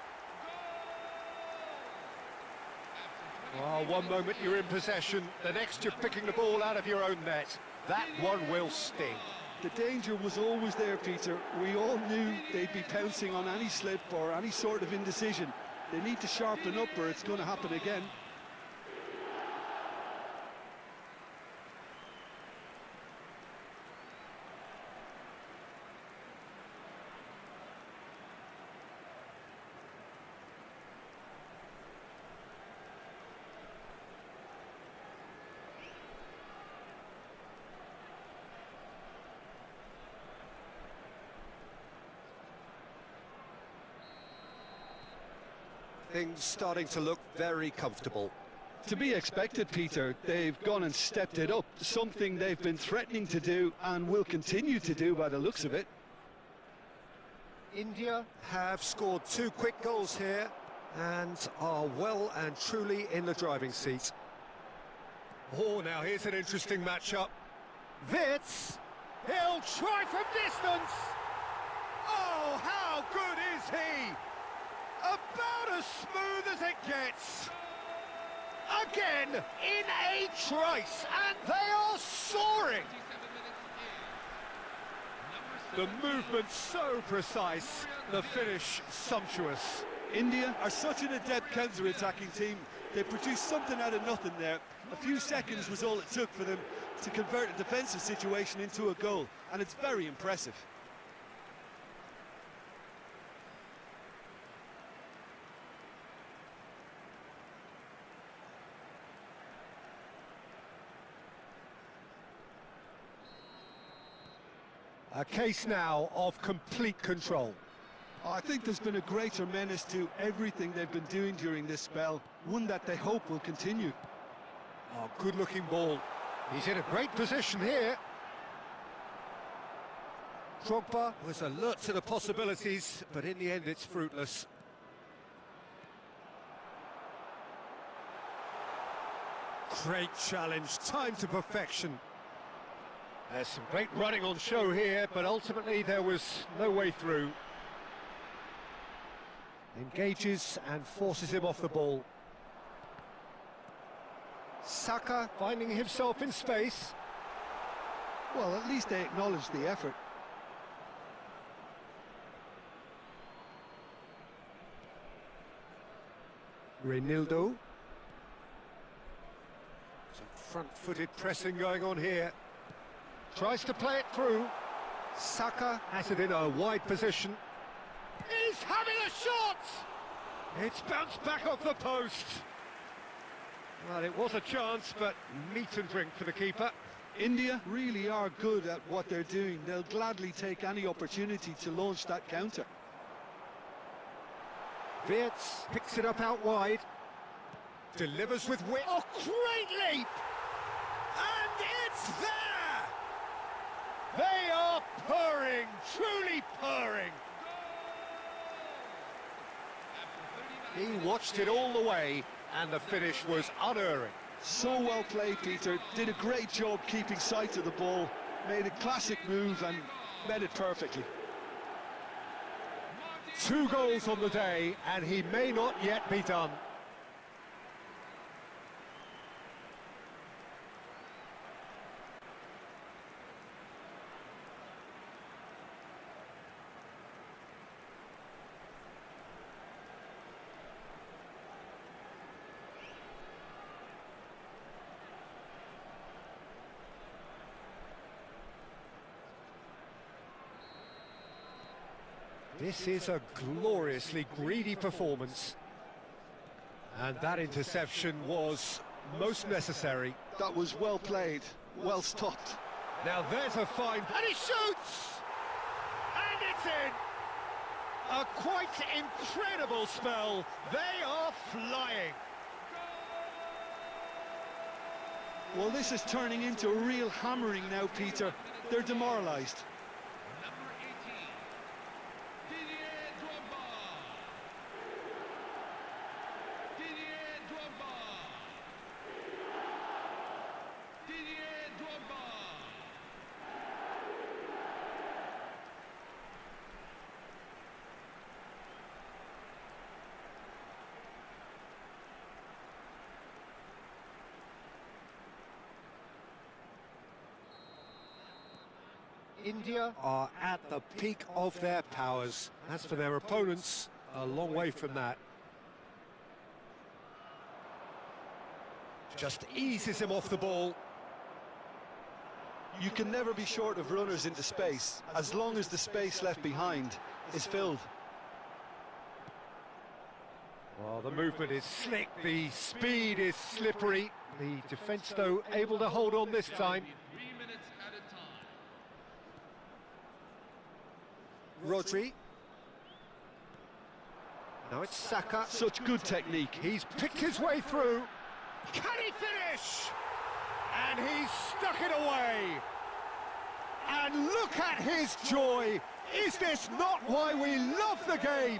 Speaker 3: Oh, one moment you're in possession, the next you're picking the ball out of your own net. That one will sting.
Speaker 4: The danger was always there, Peter. We all knew they'd be pouncing on any slip or any sort of indecision. They need to sharpen up or it's going to happen again.
Speaker 3: Things starting to look very comfortable.
Speaker 4: To be expected, Peter. They've gone and stepped it up, something they've been threatening to do and will continue to do by the looks of it.
Speaker 3: India have scored 2 quick goals here and are well and truly in the driving seat. Oh, now here's an interesting matchup. Wits, he'll try from distance. Oh, how good is he? About as smooth as it gets. Again, in a trice, and they are soaring. The movement so precise, the finish sumptuous.
Speaker 4: India are such an adept counter-attacking team. They produced something out of nothing there. A few seconds was all it took for them to convert a defensive situation into a goal, and it's very impressive.
Speaker 3: A case now of complete control.
Speaker 4: I think there's been a greater menace to everything they've been doing during this spell, one that they hope will continue.
Speaker 3: Oh, good-looking ball. He's in a great position here. Drogba was alert to the possibilities, but in the end it's fruitless. Great challenge, time to perfection. There's some great running on show here, but ultimately there was no way through. Engages and forces him off the ball. Saka finding himself in space.
Speaker 4: Well, at least they acknowledge the effort.
Speaker 3: Reinildo. Some front-footed pressing going on here. Tries to play it through. Saka has it in a wide position. He's having a shot! It's bounced back off the post. Well, it was a chance, but meat and drink for the keeper.
Speaker 4: India really are good at what they're doing. They'll gladly take any opportunity to launch that counter.
Speaker 3: Wirtz picks it up out wide. Delivers with wit. Oh, great leap! And it's there! They are purring, truly purring. He watched it all the way, and the finish was unerring.
Speaker 4: So well played, Peter. Did a great job keeping sight of the ball. Made a classic move and met it perfectly.
Speaker 3: 2 goals on the day, and he may not yet be done. This is a gloriously greedy performance. And that interception was most necessary.
Speaker 4: That was well played, well stopped.
Speaker 3: Now there's a fine... And he shoots! And it's in! A quite incredible spell. They are flying.
Speaker 4: Well, this is turning into a real hammering now, Peter. They're demoralised.
Speaker 3: India are at the peak of their powers. As for their opponents, a long way from that. Just eases him off the ball.
Speaker 4: You can never be short of runners into space, as long as the space left behind is filled.
Speaker 3: Well, the movement is slick, the speed is slippery. The defence, though, able to hold on this time. Rodri. Now it's Saka.
Speaker 4: Such good technique.
Speaker 3: He's picked his way through. Can he finish? And he's stuck it away. And look at his joy. Is this not why we love the game?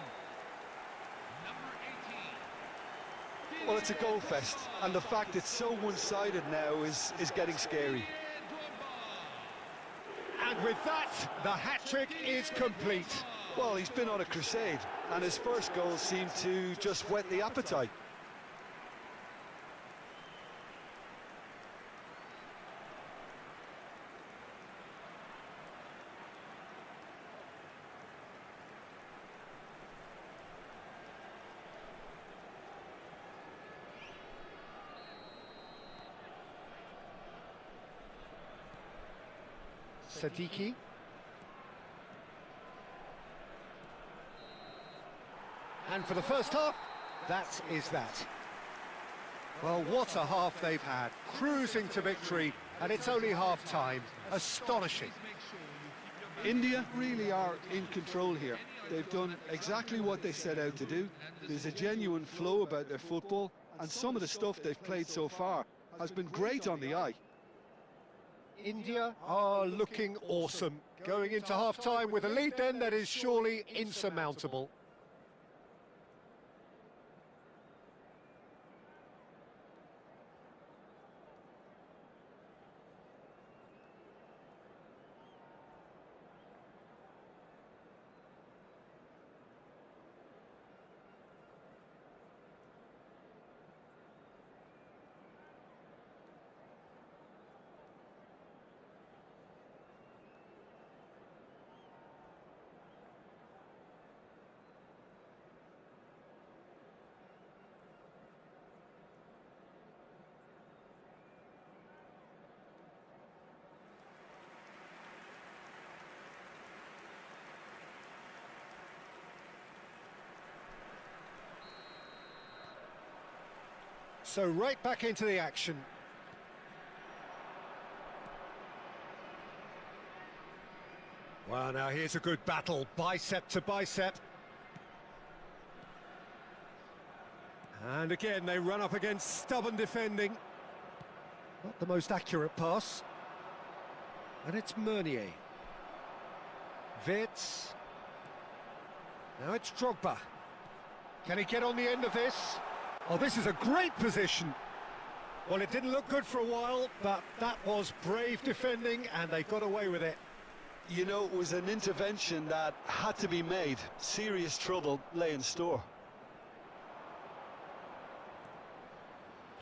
Speaker 4: Well, it's a goal fest, and the fact it's so one-sided now is getting scary.
Speaker 3: And with that, the hat-trick is complete.
Speaker 4: Well, he's been on a crusade, and his first goal seemed to just whet the appetite.
Speaker 3: Sadiki. And for the first half, that is that. Well, what a half they've had. Cruising to victory, and it's only half-time. Astonishing.
Speaker 4: India really are in control here. They've done exactly what they set out to do. There's a genuine flow about their football, and some of the stuff they've played so far has been great on the eye.
Speaker 3: India are looking awesome. Going into half-time with a lead then that is surely insurmountable. So right back into the action. Well, now here's a good battle, bicep to bicep. And again, they run up against stubborn defending. Not the most accurate pass. And it's Meunier. Wirtz. Now it's Drogba. Can he get on the end of this? Oh, this is a great position. Well, it didn't look good for a while, but that was brave defending, and they got away with it.
Speaker 4: You know, it was an intervention that had to be made. Serious trouble lay in store.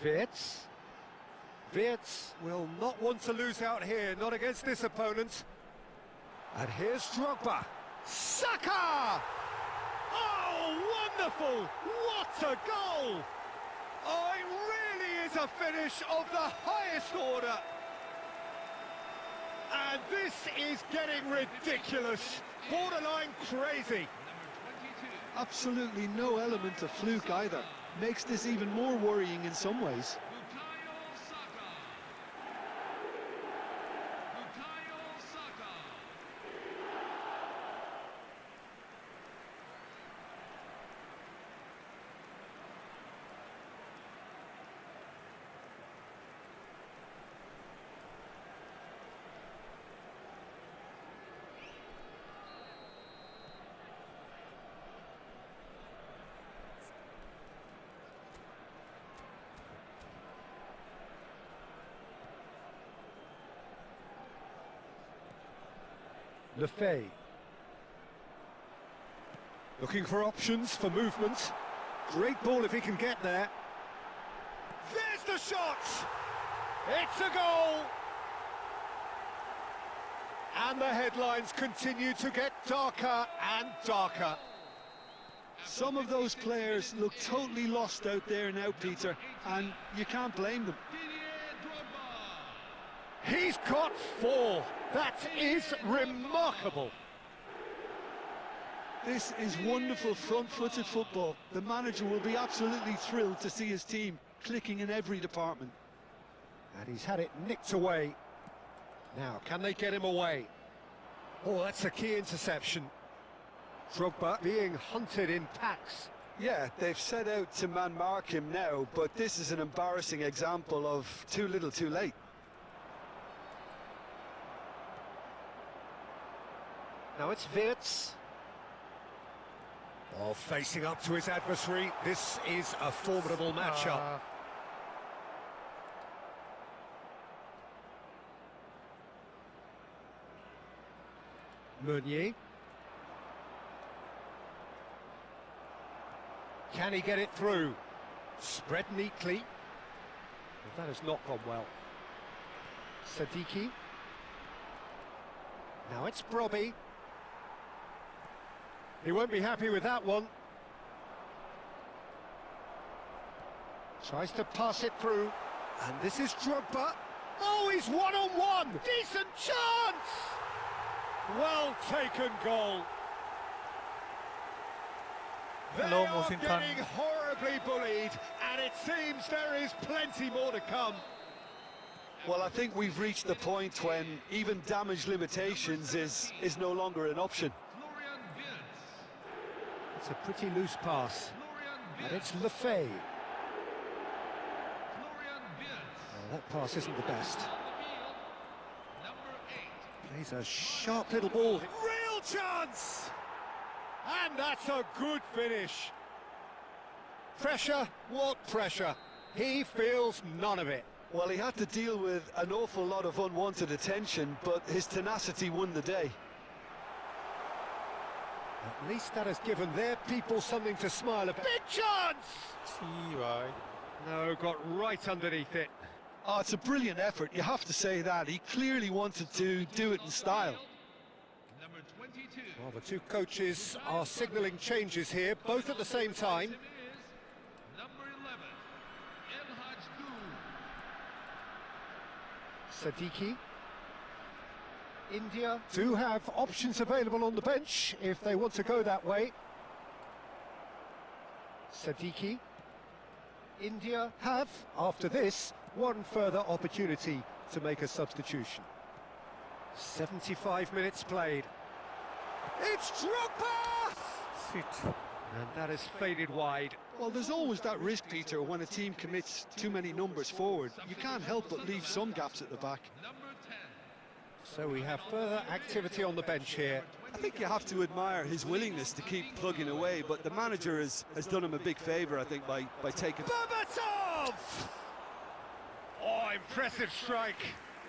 Speaker 3: Wirtz. Wirtz will not want to lose out here, not against this opponent. And here's Drogba. Saka! Oh, wonderful! What a goal! Oh, it really is a finish of the highest order. And this is getting ridiculous, borderline crazy.
Speaker 4: Absolutely no element of fluke either. Makes this even more worrying in some ways.
Speaker 3: Lefay. Looking for options for movement. Great ball if he can get there. There's the shot! It's a goal! And the headlines continue to get darker and darker.
Speaker 4: Some of those players look totally lost out there now, Peter, and you can't blame them.
Speaker 3: He's got 4. That is remarkable.
Speaker 4: This is wonderful front-footed football. The manager will be absolutely thrilled to see his team clicking in every department.
Speaker 3: And he's had it nicked away. Now, can they get him away? Oh, that's a key interception. Drogba being hunted in packs.
Speaker 4: Yeah, they've set out to man-mark him now, but this is an embarrassing example of too little too late.
Speaker 3: Now it's Wirtz. Oh, facing up to his adversary. This is a formidable matchup. Meunier. Can he get it through? Spread neatly. Well, that has not gone well. Sadiki. Now it's Brobby. He won't be happy with that one. Tries to pass it through. And this is Drogba. Oh, he's one-on-one! Decent chance! Well taken goal. They
Speaker 2: Hello,
Speaker 3: are
Speaker 2: Mohsin Khan.
Speaker 3: getting horribly bullied, and it seems there is plenty more to come.
Speaker 4: Well, I think we've reached the point when even damage limitations is no longer an option.
Speaker 3: It's a pretty loose pass, and it's Lefay. That pass isn't the best. Plays a sharp little ball. Real chance! And that's a good finish. Pressure? What pressure? He feels none of it.
Speaker 4: Well, he had to deal with an awful lot of unwanted attention, but his tenacity won the day.
Speaker 3: At least that has given their people something to smile at. Big chance!
Speaker 2: See why.
Speaker 3: No, got right underneath it.
Speaker 4: Oh, it's a brilliant effort, you have to say that. He clearly wanted to do it in style.
Speaker 3: Well, the two coaches are signalling changes here, both at the same time. Sadiki. India do have options available on the bench if they want to go that way. Sadiki. India have, after this, one further opportunity to make a substitution. 75 minutes played. It's Drogba!
Speaker 2: Sit.
Speaker 3: And that has faded wide.
Speaker 4: Well, there's always that risk, Peter, when a team commits too many numbers forward. You can't help but leave some gaps at the back.
Speaker 3: So we have further activity on the bench here.
Speaker 4: I think you have to admire his willingness to keep plugging away, but the manager has done him a big favour, I think, by taking...
Speaker 3: Berbatov! Oh, impressive strike.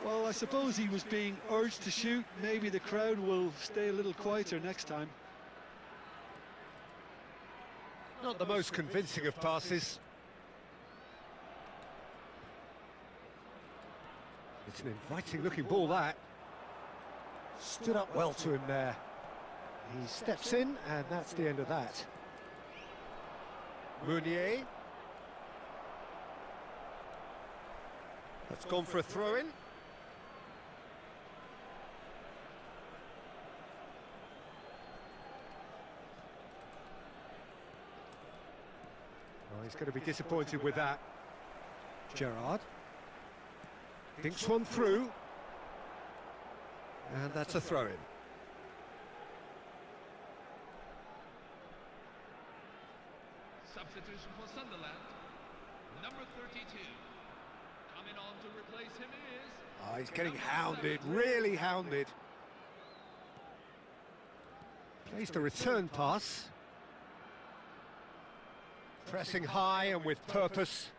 Speaker 4: Well, I suppose he was being urged to shoot. Maybe the crowd will stay a little quieter next time.
Speaker 3: Not the most convincing of passes. It's an inviting looking ball, that. Stood up well to him there. He steps in, and that's the end of that. Meunier. That's gone for a throw-in. Oh, he's going to be disappointed with that. Gerrard. Thinks one through. And that's a throw-in.
Speaker 6: Substitution for Sunderland, number 32. Coming on to replace him is...
Speaker 3: Oh, he's getting hounded, really hounded. Plays the return pass. Pressing high and with purpose.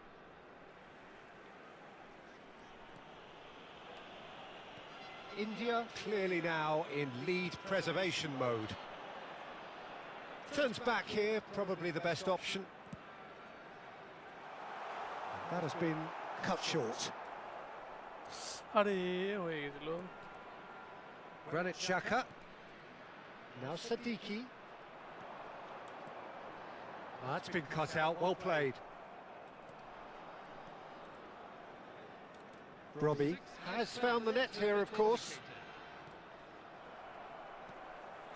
Speaker 3: India clearly now in lead preservation mode. Turns back here, probably the best option. That has been cut short.
Speaker 2: আরে হয়ে গেছিল
Speaker 3: Granit Xhaka. Now Sadiki. That's been cut out, well played. Brobby has found the net here, of course.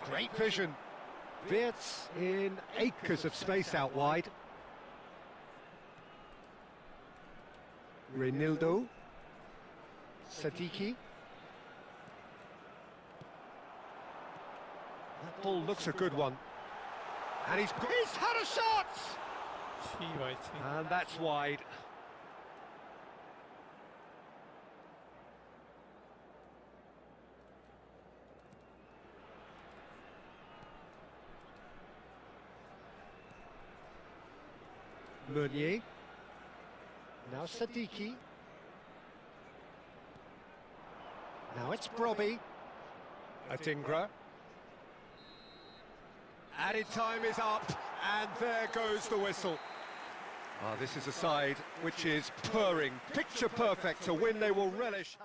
Speaker 3: Great vision. Wirtz in acres of space out wide. Reinildo. Sadiki. That ball looks a good one. And he's had a shot!
Speaker 2: ছি ভাই ছি।
Speaker 3: And that's wide. Meunier. Now Sadiki. Now it's Brobby. Adingra. Added time is up, and there goes the whistle. Ah, this is a side which is purring, picture perfect, a win they will relish.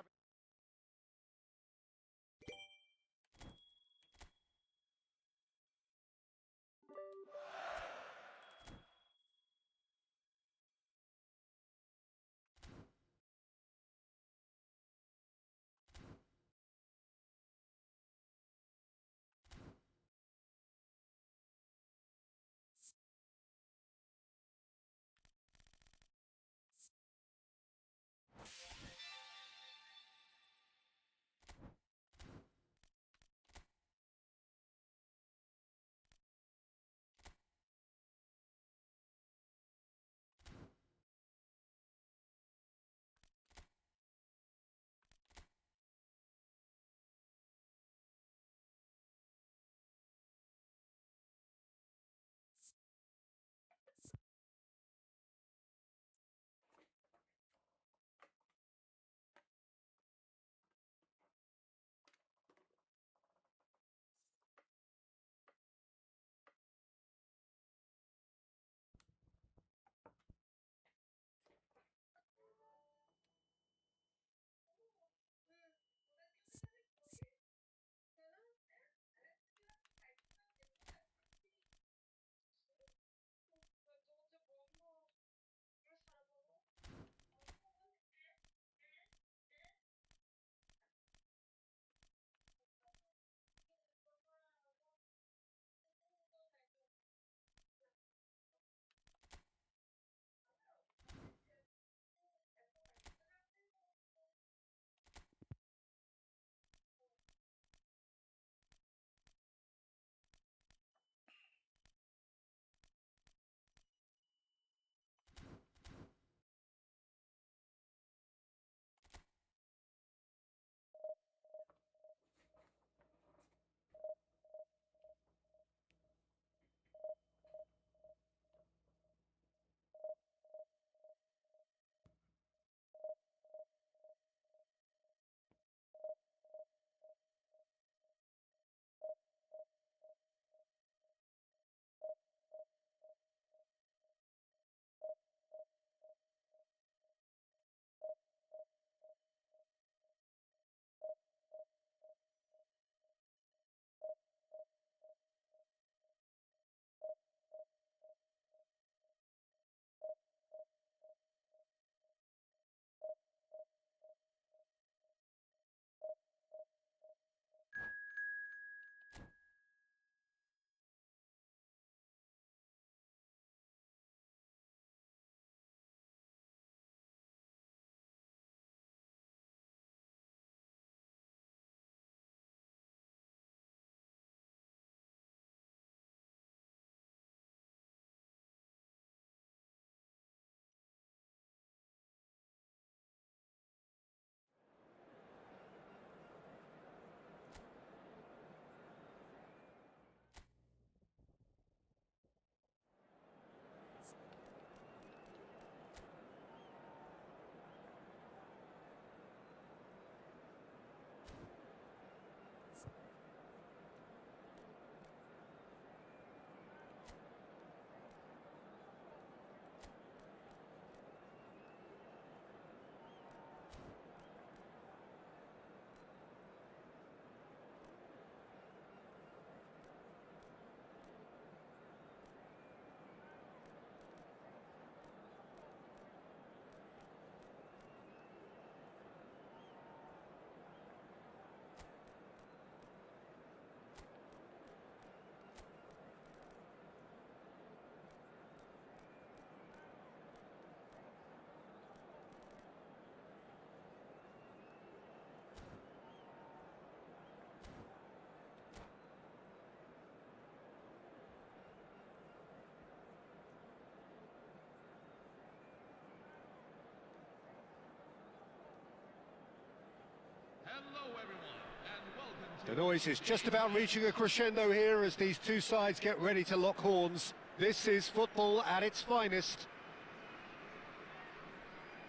Speaker 3: The noise is just about reaching a crescendo here as these two sides get ready to lock horns. This is football at its finest.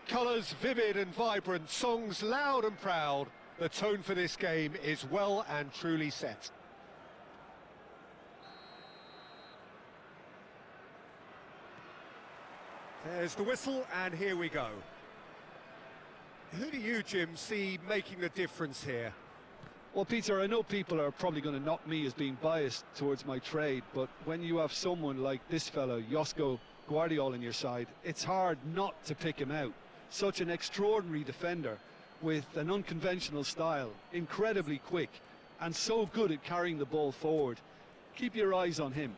Speaker 3: Colours vivid and vibrant, songs loud and proud. The tone for this game is well and truly set. There's the whistle, and here we go. Who do you, Jim, see making the difference here?
Speaker 4: Well, Peter, I know people are probably going to knock me as being biased towards my trade, but when you have someone like this fellow, Josko Guardiola, on your side, it's hard not to pick him out. Such an extraordinary defender with an unconventional style, incredibly quick, and so good at carrying the ball forward. Keep your eyes on him.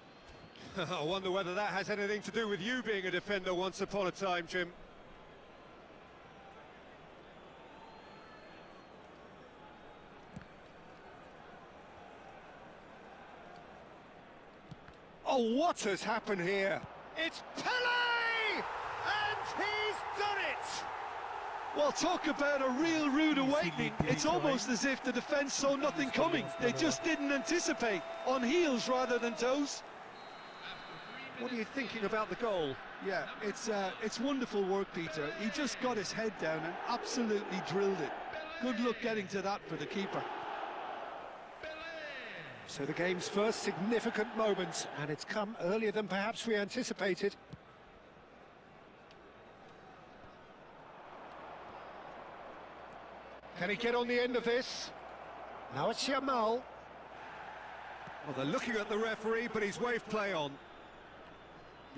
Speaker 3: I wonder whether that has anything to do with you being a defender once upon a time, Jim. Oh, what has happened here? It's Pele! And he's done it!
Speaker 4: Well, talk about a real rude awakening. It's almost as if the defence saw nothing coming. They just didn't anticipate, on heels rather than toes.
Speaker 3: What are you thinking about the goal?
Speaker 4: Yeah, it's wonderful work, Peter. He just got his head down and absolutely drilled it. Good luck getting to that for the keeper.
Speaker 3: So the game's first significant moment, and it's come earlier than perhaps we anticipated. Can he get on the end of this? Now it's Yamal. Well, they're looking at the referee, but he's waved play on.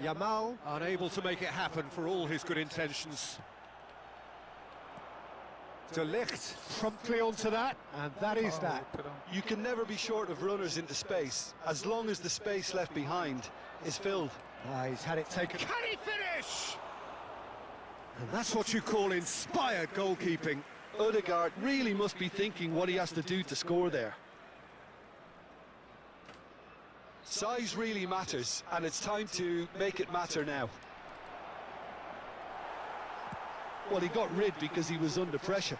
Speaker 3: Yamal unable to make it happen for all his good intentions. De Ligt promptly onto that, and that is that.
Speaker 4: You can never be short of runners into space, as long as the space left behind is filled.
Speaker 3: He's had it taken. Can he finish? And that's what you call inspired goalkeeping.
Speaker 4: Odegaard really must be thinking what he has to do to score there. Size really matters, and it's time to make it matter now. Well, he got rid because he was under pressure.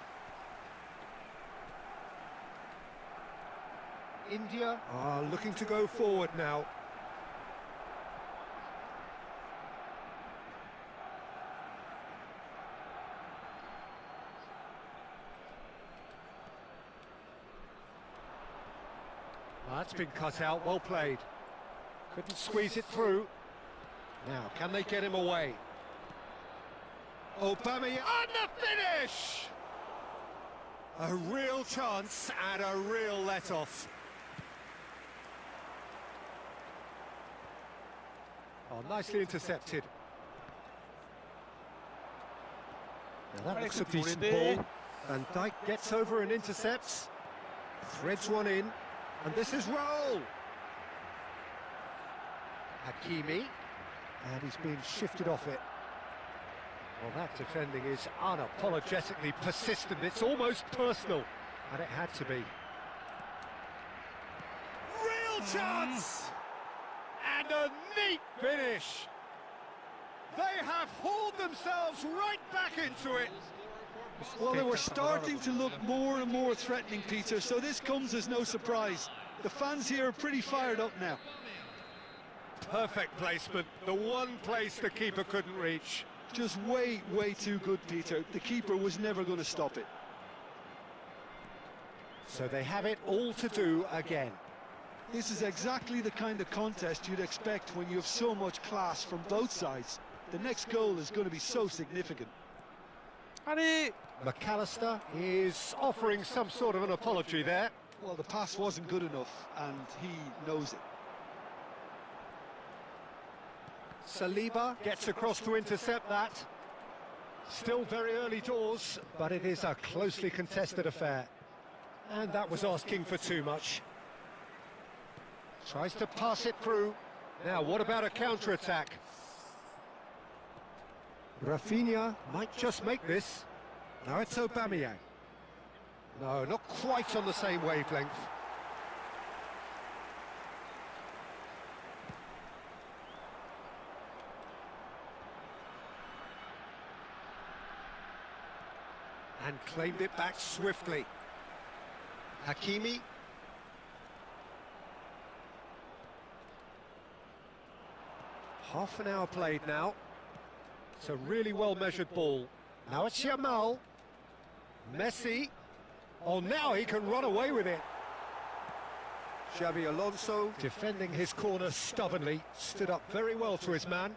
Speaker 3: India are looking to go forward now. That's been cut out, well played. Couldn't squeeze it through. Now, can they get him away? Aubameyang on the finish! A real chance and a real let-off. Oh, nicely intercepted. Now that looks a decent ball. And Dijk gets over and intercepts. Threads one in. And this is roll. Hakimi. And he's being shifted off it. Well, that defending is unapologetically persistent. It's almost personal. And it had to be. Real chance! And a neat finish. They have hauled themselves right back into it.
Speaker 4: Well, they were starting to look more and more threatening, Peter, so this comes as no surprise. The fans here are pretty fired up now.
Speaker 3: Perfect placement, the one place the keeper couldn't reach.
Speaker 4: Just way too good, Peter. The keeper was never going to stop it.
Speaker 3: So they have it all to do again.
Speaker 4: This is exactly the kind of contest you'd expect when you have so much class from both sides. The next goal is going to be so significant.
Speaker 3: McAllister is offering some sort of an apology there.
Speaker 4: Well, the pass wasn't good enough, and he knows it.
Speaker 3: Saliba gets across to intercept that. Still very early doors, but it is a closely contested affair. And that was asking for too much. Tries to pass it through. Now, what about a counter-attack? Rafinha might just make this. Now it's Aubameyang. No, not quite on the same wavelength. And claimed it back swiftly. Hakimi. Half an hour played now. It's a really well-measured ball. Now it's Yamal. Messi. Oh, now he can run away with it. Xabi Alonso defending his corner stubbornly. Stood up very well to his man.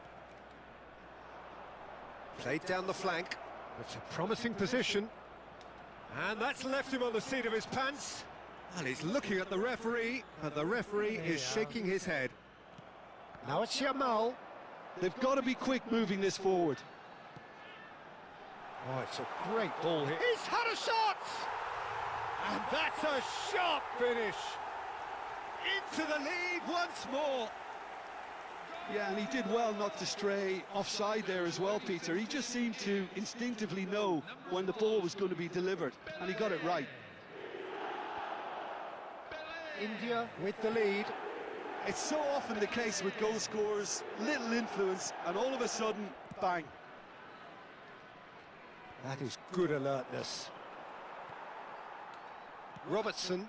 Speaker 3: Played down the flank. It's a promising position. And that's left him on the seat of his pants. And he's looking at the referee, and the referee is shaking his head. Now it's Yamal.
Speaker 4: They've got to be quick moving this forward.
Speaker 3: Oh, it's a great ball here. He's had a shot! And that's a sharp finish. Into the lead once more.
Speaker 4: Yeah, and he did well not to stray offside there as well, Peter. He just seemed to instinctively know when the ball was going to be delivered, and he got it right.
Speaker 3: India with the lead.
Speaker 4: It's so often the case with goal scorers, little influence, and all of a sudden, bang.
Speaker 3: That is good alertness. Robertson.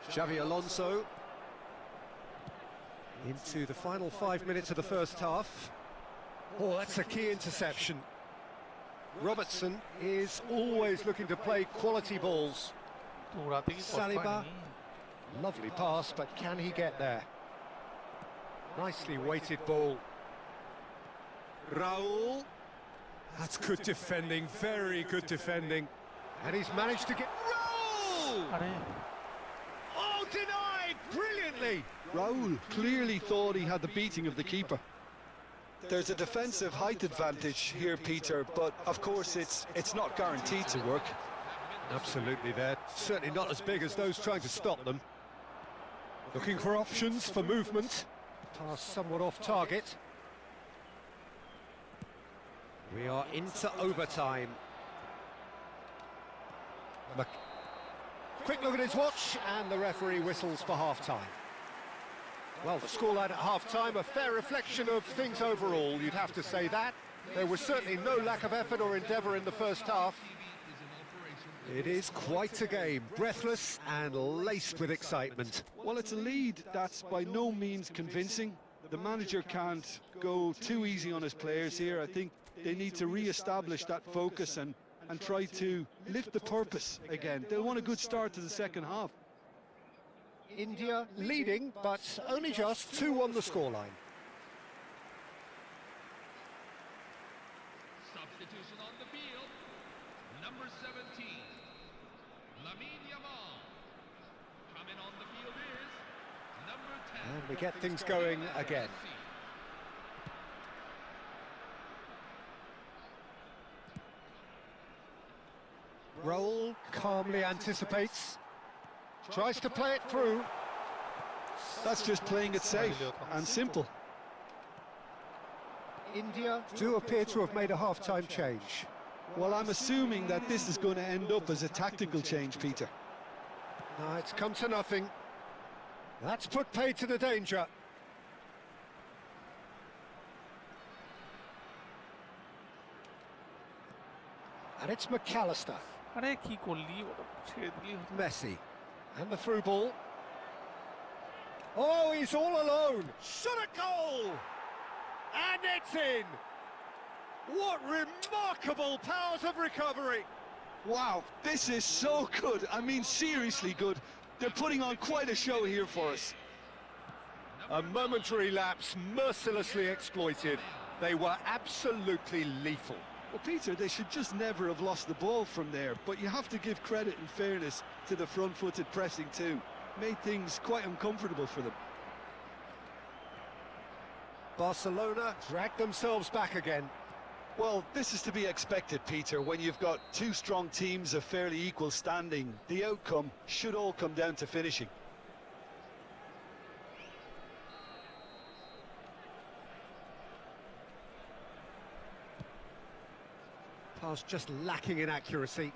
Speaker 3: Xavi Alonso. Into the final 5 minutes of the first half. Oh, that's a key interception. Robertson is always looking to play quality balls. Saliba. Lovely pass, but can he get there? Nicely weighted ball. Raul. That's good defending, very good defending. And he's managed to get... Raul! Oh, denied brilliantly!
Speaker 4: Raul clearly thought he had the beating of the keeper. There's a defensive height advantage here, Peter, but of course it's not guaranteed to work.
Speaker 3: Absolutely, they're certainly not as big as those trying to stop them. Looking for options for movement. Pass somewhat off target. We are into overtime. Quick look at his watch, and the referee whistles for half-time. Well, the scoreline at half-time, a fair reflection of things overall, you'd have to say that. There was certainly no lack of effort or endeavour in the first half. It is quite a game, breathless and laced with excitement.
Speaker 4: Well, it's a lead that's by no means convincing. The manager can't go too easy on his players here. I think they need to re-establish that focus and try to lift the purpose again. They'll want a good start to the second half.
Speaker 3: India leading, but only just 2 on the scoreline.
Speaker 6: Substitution on the field. Number 17, Lamine Yamal. Coming on the field is number 10.
Speaker 3: And we get things going again. Raul calmly anticipates. Tries to play it through.
Speaker 4: That's just playing it safe and simple.
Speaker 3: India do appear to have made a half-time change.
Speaker 4: Well, I'm assuming that this is going to end up as a tactical change, Peter.
Speaker 3: No, it's come to nothing. That's put paid to the danger. And it's McAllister. Messi. And the through ball. Oh, he's all alone. Shot a goal! And it's in! What remarkable powers of recovery!
Speaker 4: Wow, this is so good. I mean, seriously good. They're putting on quite a show here for us.
Speaker 3: A momentary lapse mercilessly exploited. They were absolutely lethal.
Speaker 4: Well, Peter, they should just never have lost the ball from there, but you have to give credit and fairness to the front-footed pressing too. Made things quite uncomfortable for them.
Speaker 3: Barcelona dragged themselves back again.
Speaker 4: Well, this is to be expected, Peter. When you've got 2 strong teams of fairly equal standing, the outcome should all come down to finishing.
Speaker 3: Pass just lacking in accuracy.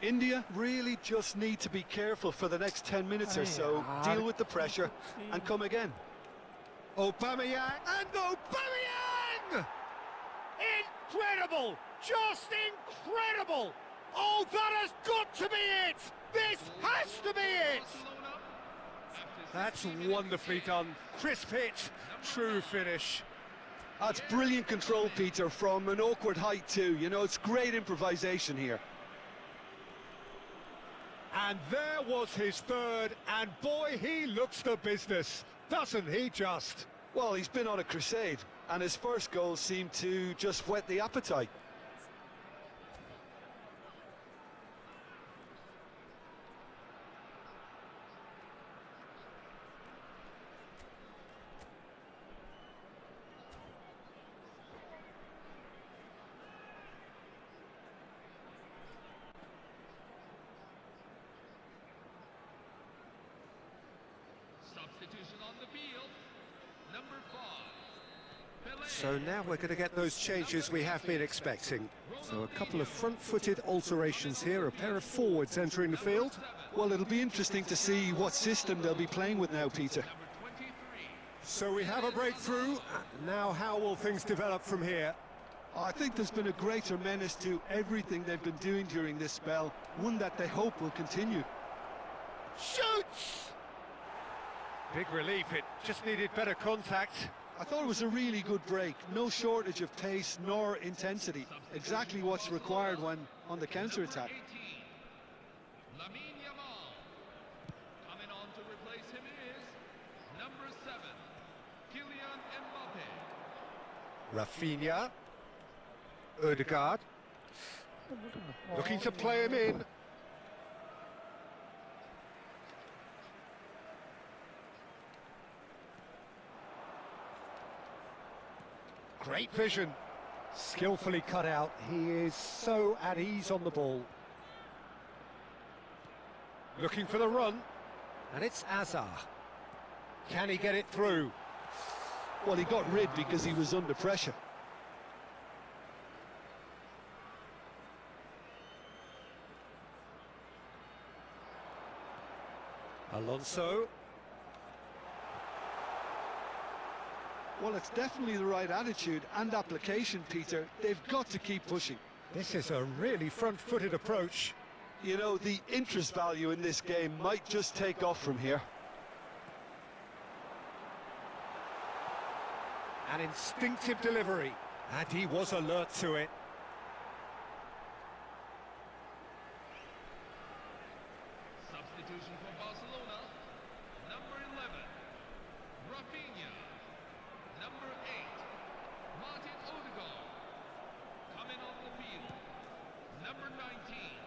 Speaker 4: India really just need to be careful for the next 10 minutes or so, deal with the pressure and come again.
Speaker 3: Aubameyang and Aubameyang! Incredible! Just incredible! Oh, that has got to be it! This has to be it! That's wonderfully done. Crisp hit, true finish.
Speaker 4: That's brilliant control, Peter, from an awkward height too. You know, it's great improvisation here.
Speaker 3: And there was his third, and boy, he looks the business, doesn't he just?
Speaker 4: Well, he's been on a crusade, and his first goal seemed to just whet the appetite.
Speaker 6: Substitution on the field. Number 5. Pelé.
Speaker 3: So now we're going to get those changes we have been expecting. So a couple of front-footed alterations here, a pair of forwards entering the field.
Speaker 4: Well, it'll be interesting to see what system they'll be playing with now, Peter.
Speaker 6: Number 23.
Speaker 3: So we have a breakthrough. Now how will things develop from here?
Speaker 4: I think there's been a greater menace to everything they've been doing during this spell, one that they hope will continue.
Speaker 3: Shoots! Big relief, it just needed better contact.
Speaker 4: I thought it was a really good break, no shortage of pace nor intensity, exactly what's required when on the counter-attack.
Speaker 6: 18. Lamine Yamal. Coming on to replace him is number 7. Kylian Mbappe.
Speaker 3: Rafinha. Odegaard. Looking to play him in. Great vision. Skillfully cut out. He is so at ease on the ball. Looking for the run. And it's Azar. Can he get it through?
Speaker 4: Well, he got rid because he was under pressure.
Speaker 3: Alonso.
Speaker 4: Well, it's definitely the right attitude and application, Peter. They've got to keep pushing.
Speaker 3: This is a really front-footed approach.
Speaker 4: You know, the interest value in this game might just take off from here.
Speaker 3: An instinctive delivery, and he was alert to it.
Speaker 6: Substitution for Barcelona. Number 11. Rafinha. Number 8. Martin Odegaard. Coming on the field. Number 19.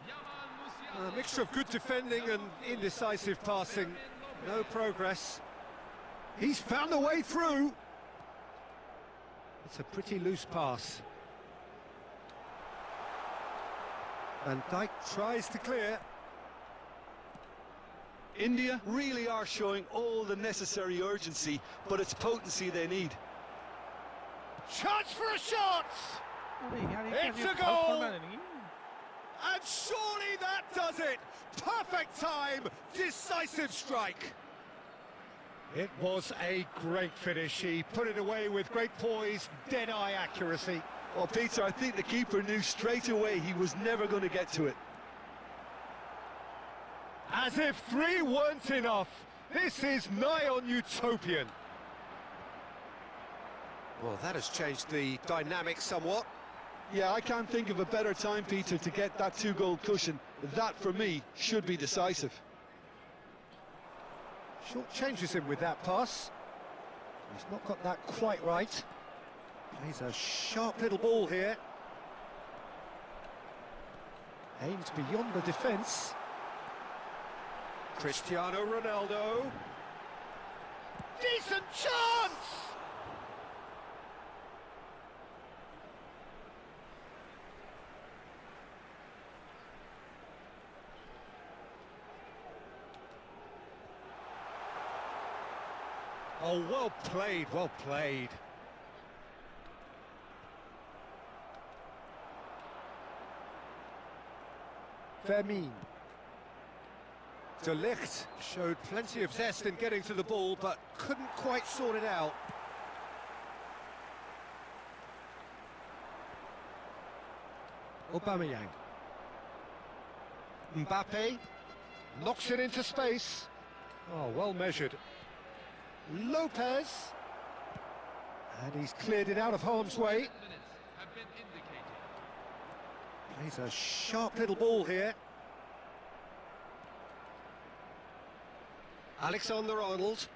Speaker 6: Yamal Musiala.
Speaker 3: A mixture of good defending and indecisive passing. No progress. He's found a way through. It's a pretty loose pass. Van Dijk tries to clear.
Speaker 4: India really are showing all the necessary urgency, but it's potency they need.
Speaker 3: Chance for a shot! It's a goal! And surely that does it! Perfect time, decisive strike. It was a great finish. He put it away with great poise, dead-eye accuracy.
Speaker 4: Well, Peter, I think the keeper knew straight away he was never going to get to it.
Speaker 3: As if 3 weren't enough, this is nigh on utopian. Well, that has changed the dynamic somewhat.
Speaker 4: Yeah, I can't think of a better time, Peter, to get that 2-goal cushion. That, for me, should be decisive.
Speaker 3: Short changes him with that pass. He's not got that quite right. Plays a sharp little ball here. Aims beyond the defence. Cristiano Ronaldo. Decent chance! Oh, well played, well played. Vermeer. De Ligt showed plenty of zest in getting to the ball, but couldn't quite sort it out. Aubameyang. Mbappe knocks it into space. Oh, well measured. Lopez. And he's cleared it out of harm's way.
Speaker 6: Minutes have been indicated.
Speaker 3: Plays a sharp little ball here. Alexander-Arnold.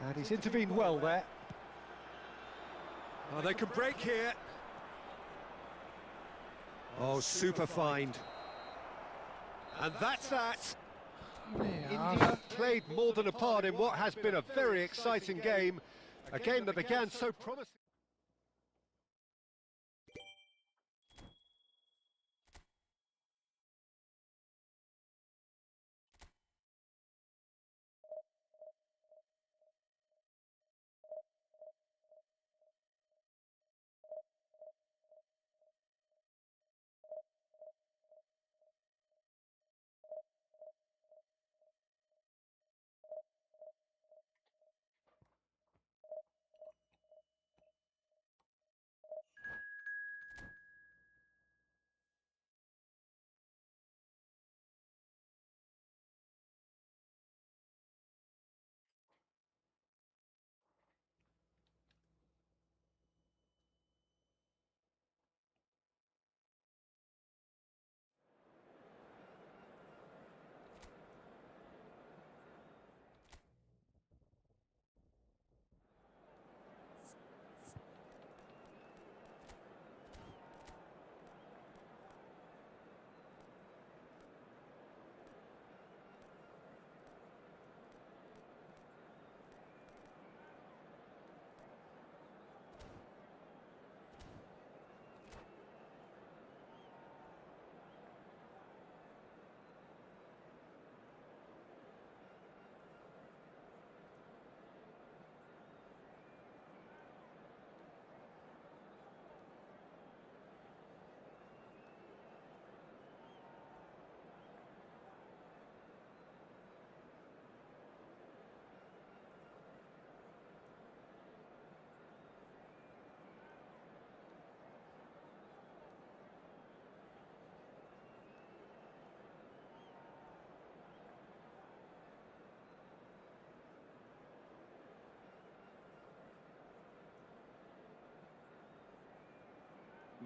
Speaker 3: And he's intervened well there. Oh, they can break here. Oh, super find. And that's that. India played more than a part in what has been a very exciting game. A game that began so promising.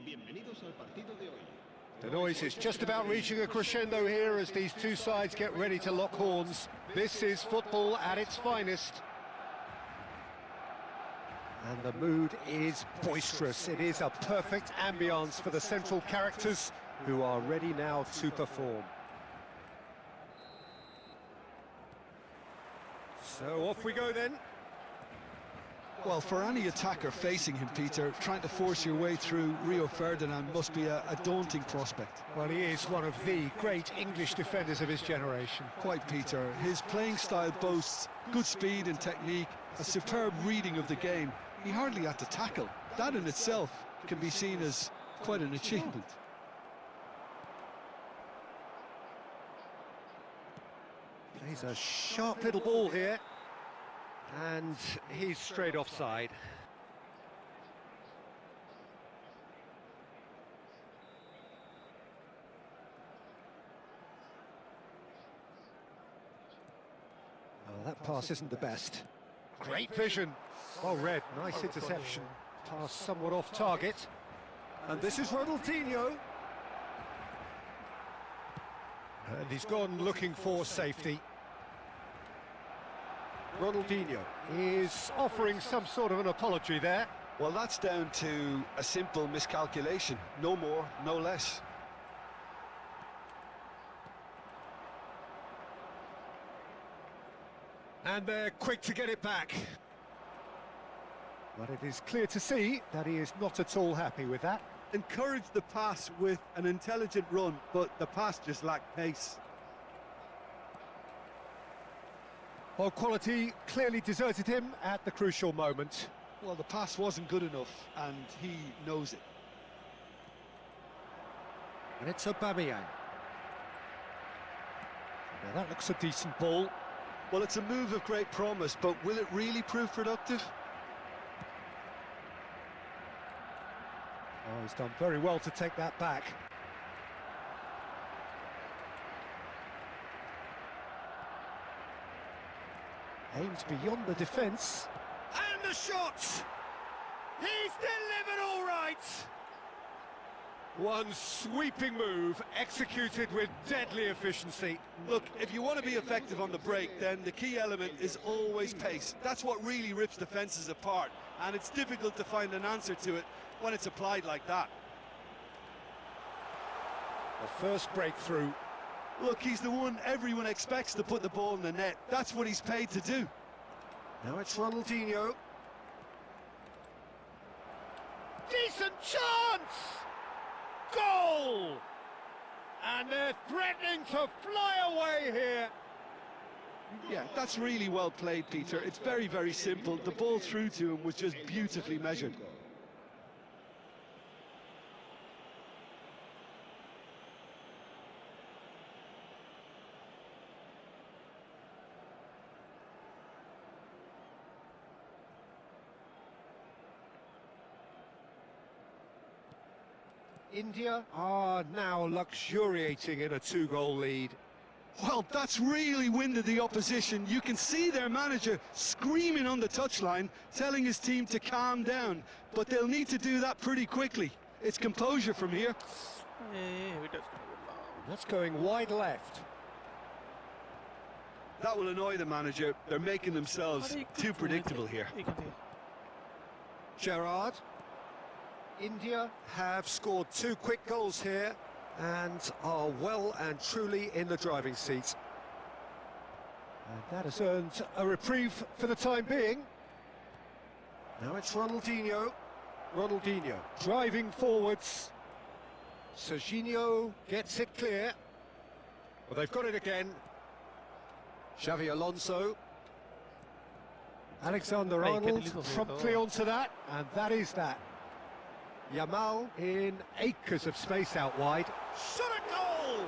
Speaker 5: Bienvenidos al partido de hoy.
Speaker 3: The noise is just about reaching a crescendo here as these two sides get ready to lock horns. This is football at its finest. And the mood is boisterous. It is a perfect ambience for the central characters who are ready now to perform. So off we go then.
Speaker 4: Well, for any attacker facing him, Peter, trying to force your way through Rio Ferdinand must be a daunting prospect.
Speaker 3: Well, he is one of the great English defenders of his generation.
Speaker 4: Quite, Peter. His playing style boasts good speed and technique, a superb reading of the game. He hardly had to tackle. That in itself can be seen as quite an achievement.
Speaker 3: Plays a sharp little ball here. And he's straight offside. Oh, that pass isn't the best. Great vision. Well read, nice interception. Pass somewhat off target. And this is Ronaldinho. And he's gone looking for safety. Ronaldinho is offering some sort of an apology there.
Speaker 4: Well, that's down to a simple miscalculation. No more, no less.
Speaker 3: And they're quick to get it back. But it is clear to see that he is not at all happy with that.
Speaker 4: Encouraged the pass with an intelligent run, but the pass just lacked pace.
Speaker 3: Well, quality clearly deserted him at the crucial moment.
Speaker 4: Well, the pass wasn't good enough, and he knows it.
Speaker 3: And it's Aubameyang. Now that looks a decent ball.
Speaker 4: Well, it's a move of great promise, but will it really prove productive?
Speaker 3: Oh, he's done very well to take that back. Aims beyond the defence. And the shot! He's delivered all right! One sweeping move, executed with deadly efficiency.
Speaker 4: Look, if you want to be effective on the break, then the key element is always pace. That's what really rips defences apart, and it's difficult to find an answer to it when it's applied like that.
Speaker 3: The first breakthrough.
Speaker 4: Look, he's the one everyone expects to put the ball in the net. That's what he's paid to do.
Speaker 3: Now it's Ronaldinho. Decent chance! Goal! And they're threatening to fly away here.
Speaker 4: Yeah, that's really well played, Peter. It's very, very simple. The ball through to him was just beautifully measured.
Speaker 3: India are now luxuriating in a 2-goal lead.
Speaker 4: Well, that's really winded the opposition. You can see their manager screaming on the touchline, telling his team to calm down. But they'll need to do that pretty quickly. It's composure from here.
Speaker 3: That's going wide left.
Speaker 4: That will annoy the manager. They're making themselves too predictable here.
Speaker 3: Gerrard. India have scored 2 quick goals here and are well and truly in the driving seat. And that has earned a reprieve for the time being. Now it's Ronaldinho. Ronaldinho driving forwards. Serginho gets it clear. Well, they've got it again. Xavi Alonso. Alexander-Arnold promptly onto that, and that is that. Yamal in acres of space out wide. Shot a goal!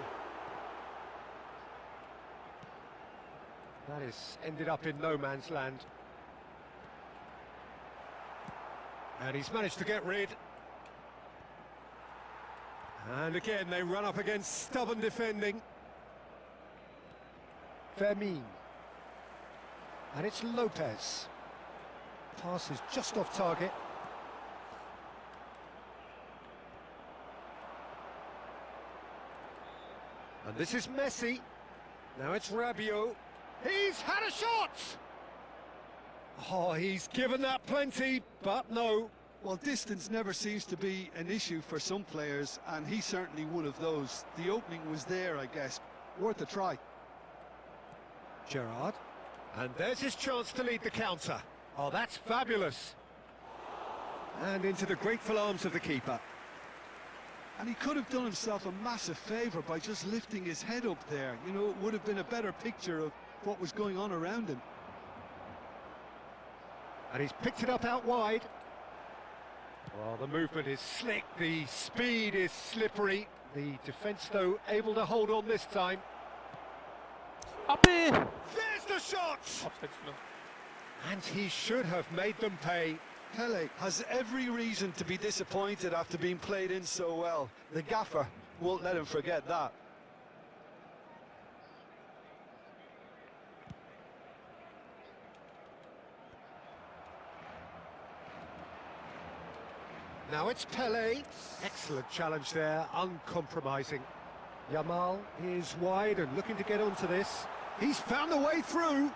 Speaker 3: That is ended up in no man's land. And he's managed to get rid. And again they run up against stubborn defending. Fermin. And it's Lopez. Pass is just off target. And this is Messi. Now it's Rabiot. He's had a shot! Oh, he's given that plenty, but no.
Speaker 4: Well, distance never seems to be an issue for some players, and he's certainly one of those. The opening was there, I guess. Worth a try.
Speaker 3: Gerrard. And there's his chance to lead the counter. Oh, that's fabulous. And into the grateful arms of the keeper.
Speaker 4: And he could have done himself a massive favour by just lifting his head up there. You know, it would have been a better picture of what was going on around him.
Speaker 3: And he's picked it up out wide. Well, the movement is slick, the speed is slippery. The defence, though, able to hold on this time. There's the shot! And he should have made them pay.
Speaker 4: Pele has every reason to be disappointed after being played in so well. The gaffer won't let him forget that.
Speaker 3: Now it's Pele. Excellent challenge there, uncompromising. Yamal is wide and looking to get onto this. He's found a way through.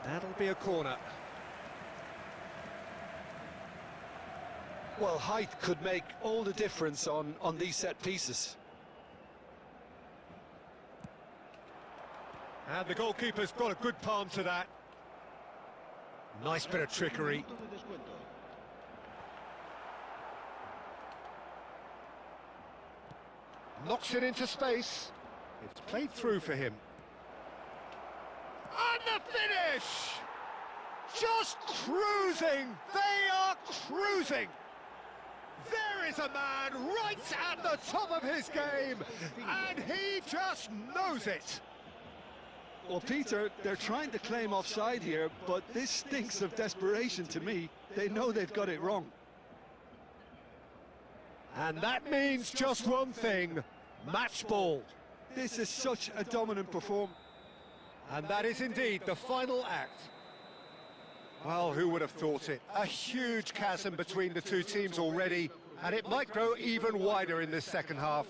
Speaker 3: That'll be a corner.
Speaker 4: Well, height could make all the difference on these set pieces.
Speaker 3: And the goalkeeper's got a good palm to that. Nice bit of trickery. Knocks it into space. It's played through for him. And the finish! Just cruising! They are cruising! There is a man right at the top of his game, and he just knows it.
Speaker 4: Well, Peter, they're trying to claim offside here, but this stinks of desperation to me. They know they've got it wrong.
Speaker 3: And that means just one thing, match ball.
Speaker 4: This is such a dominant performance.
Speaker 3: And that is indeed the final act. Well, who would have thought it? A huge chasm between the two teams already, and it might grow even wider in this second half.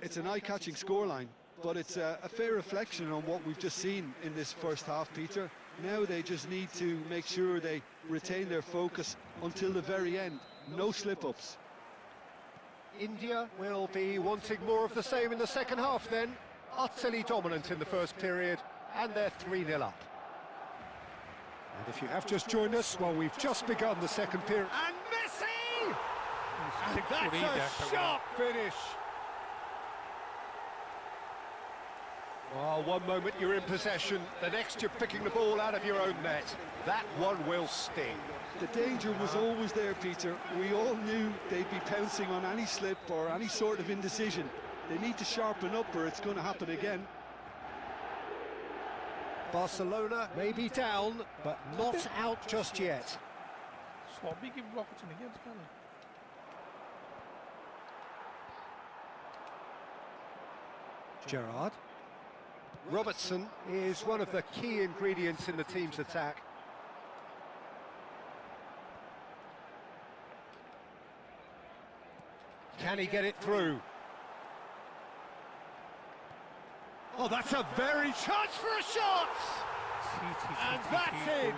Speaker 4: It's an eye-catching scoreline, but it's a fair reflection on what we've just seen in this first half, Peter. Now they just need to make sure they retain their focus until the very end. No slip-ups.
Speaker 3: India will be wanting more of the same in the second half then. Utterly dominant in the first period, and they're 3-0 up. And if you have just joined us, well, we've just begun the second period. And Messi! And that's a sharp finish. Well, one moment you're in possession, the next you're picking the ball out of your own net. That one will sting.
Speaker 4: The danger was always there, Peter. We all knew they'd be pouncing on any slip or any sort of indecision. They need to sharpen up or it's going to happen again.
Speaker 3: Barcelona may be down, but not out just yet.
Speaker 2: সবই কি block হচ্ছে নাকি আজকাল?
Speaker 3: Gerrard. Robertson is one of the key ingredients in the team's attack. Can he get it through? Oh, that's a very chance for a shot! And that's in!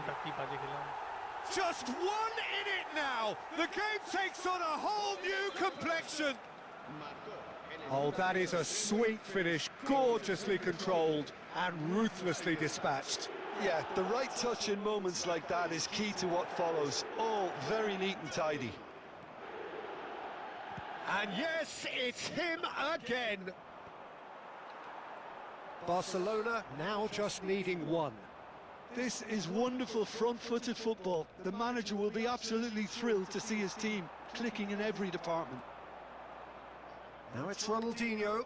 Speaker 3: Just one in it now! The game takes on a whole new complexion! Oh, that is a sweet finish, gorgeously controlled and ruthlessly dispatched.
Speaker 4: Yeah, the right touch in moments like that is key to what follows. All very neat and tidy.
Speaker 3: And yes, it's him again! Barcelona now just needing one.
Speaker 4: This is wonderful front-footed football. The manager will be absolutely thrilled to see his team clicking in every department.
Speaker 3: Now it's Ronaldinho.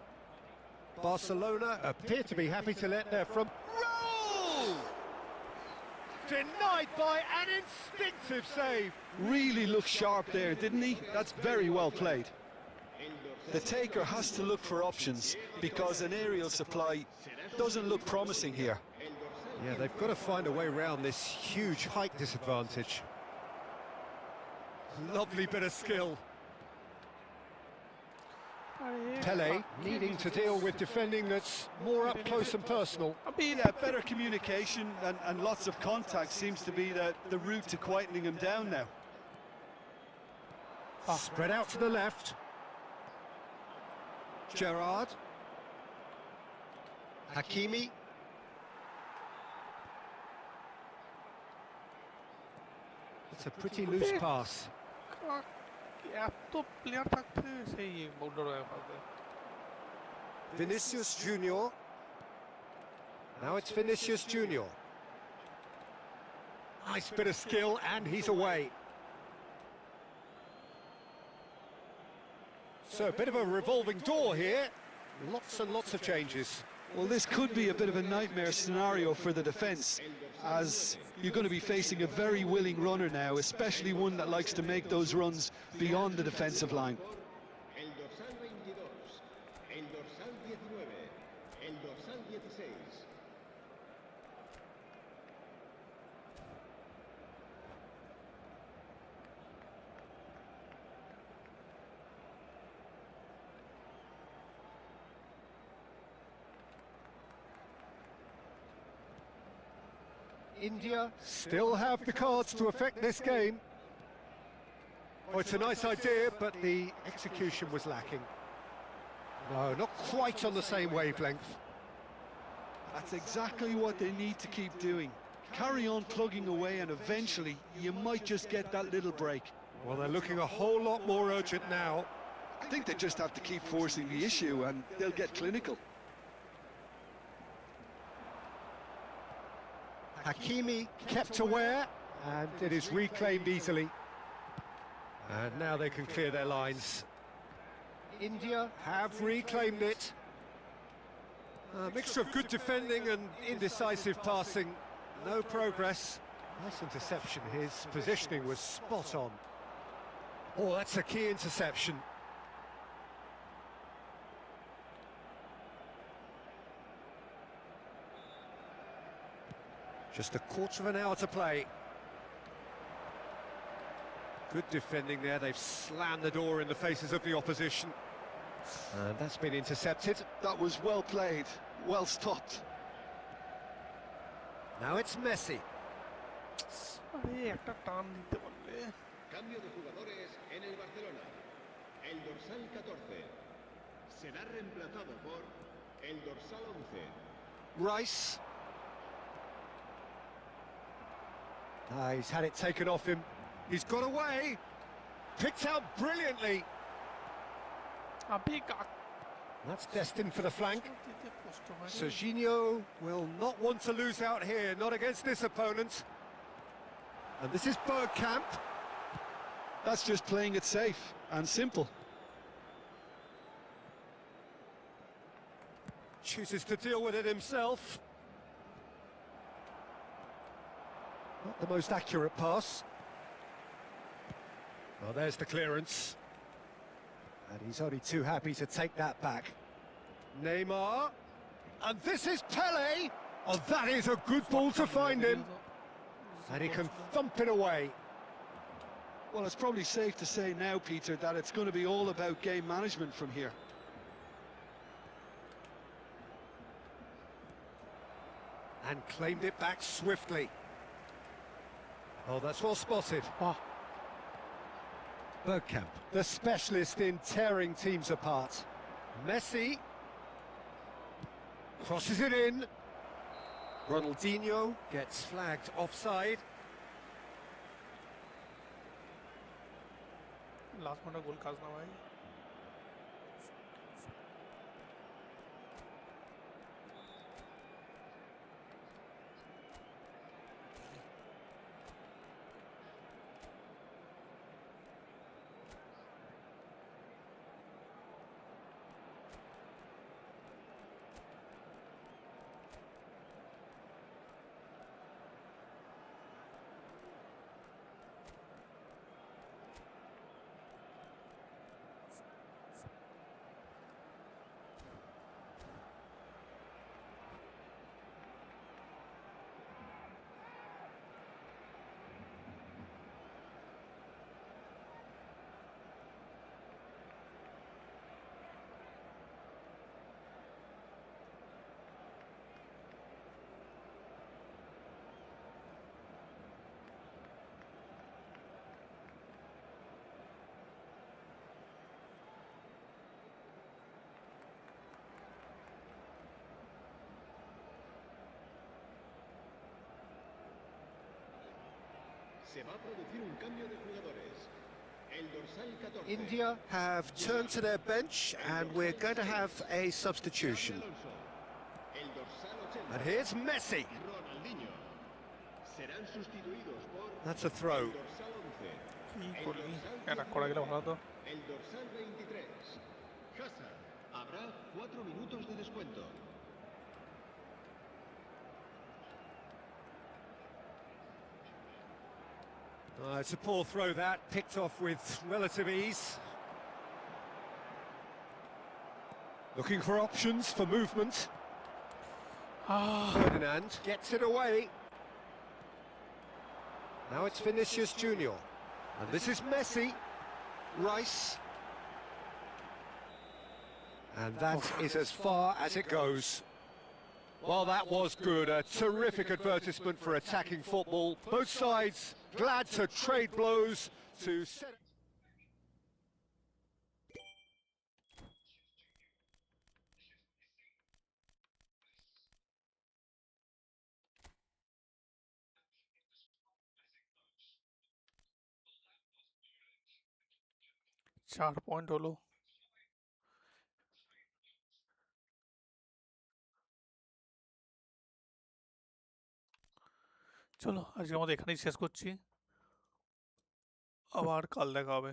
Speaker 3: Barcelona appear to be happy to let their front roll! Denied by an instinctive save.
Speaker 4: Really looked sharp there, didn't he? That's very well played. The taker has to look for options because an aerial supply doesn't look promising here.
Speaker 3: Yeah, they've got to find a way around this huge height disadvantage. Lovely bit of skill. Pele needing to deal with defending that's more up close and personal.
Speaker 4: Yeah, better communication and lots of contact seems to be the route to quietening him down now.
Speaker 3: Spread out to the left. Gerrard. Hakimi. It's a pretty loose pass.
Speaker 2: এত player থাকতে সেই border হয়ে পাবে।
Speaker 3: Vinicius Junior. Now it's Vinicius Junior. Nice bit of skill and he's away. So a bit of a revolving door here. Lots and lots of changes.
Speaker 4: Well, this could be a bit of a nightmare scenario for the defence, as you're going to be facing a very willing runner now, especially one that likes to make those runs beyond the defensive line.
Speaker 5: El dorsal 22, el dorsal 19, el dorsal 16.
Speaker 3: India still have the cards to affect this game. Oh, it's a nice idea, but the execution was lacking. No, not quite on the same wavelength.
Speaker 4: That's exactly what they need to keep doing. Carry on plugging away and eventually you might just get that little break.
Speaker 3: Well, they're looking a whole lot more urgent now.
Speaker 4: I think they just have to keep forcing the issue and they'll get clinical.
Speaker 3: Hakimi kept aware, and it is reclaimed easily. And now they can clear their lines. India have reclaimed it. A mixture of good defending and indecisive passing. No progress. Nice interception. His positioning was spot on. Oh, that's a key interception. Just a quarter of an hour to play. Good defending there. They've slammed the door in the faces of the opposition. And that's been intercepted.
Speaker 4: That was well played, well stopped.
Speaker 3: Now it's Messi.
Speaker 2: আরে একটা টান দিতে পারলে।
Speaker 5: Cambio de jugadores en el Barcelona. El dorsal 14 será reemplazado por el dorsal 11.
Speaker 3: Rice. He's had it taken off him. He's got away. Picked out brilliantly.
Speaker 2: আবে কাক
Speaker 3: That's destined for the flank.
Speaker 2: দিতে কষ্ট হয় রে।
Speaker 3: Serginho will not want to lose out here, not against this opponent. And this is Bergkamp.
Speaker 4: That's just playing it safe and simple.
Speaker 3: Chooses to deal with it himself. Not the most accurate pass. Well, there's the clearance. And he's only too happy to take that back. Neymar. And this is Pele. Oh, that is a good ball to find him. And he can thump it away.
Speaker 4: Well, it's probably safe to say now, Peter, that it's going to be all about game management from here.
Speaker 3: And claimed it back swiftly. Oh, that's well spotted.
Speaker 2: বাহ
Speaker 3: Bergkamp, the specialist in tearing teams apart. Messi crosses it in. Ronaldinho gets flagged offside.
Speaker 2: Last মিনিটে গোল কাজ না ভাই।
Speaker 5: Se va a producir un cambio de jugadores. El dorsal 14.
Speaker 3: India have turned to their bench and we're going to have a substitution.
Speaker 5: El dorsal 80.
Speaker 3: And here's Messi.
Speaker 5: Ronaldinho. Serán sustituidos por
Speaker 3: That's a throw.
Speaker 5: el dorsal 11.
Speaker 2: কি
Speaker 5: El
Speaker 2: করলি
Speaker 5: dorsal
Speaker 2: এটা করা গেলে ভালো হতো।
Speaker 5: El dorsal 23. Hazard. Habrá 4 minutos de descuento.
Speaker 3: It's a poor throw that, picked off with relative ease. Looking for options for movement. Ferdinand gets it away. Now it's Vinicius Junior. And this is Messi. Rice. And that is as far as it goes. Well, that was good. A terrific advertisement for attacking football. Both sides glad to trade blows to set...
Speaker 2: চার point হলো। চলো আজকে আমাদের এখানেই শেষ করছি, আবার কাল দেখা হবে।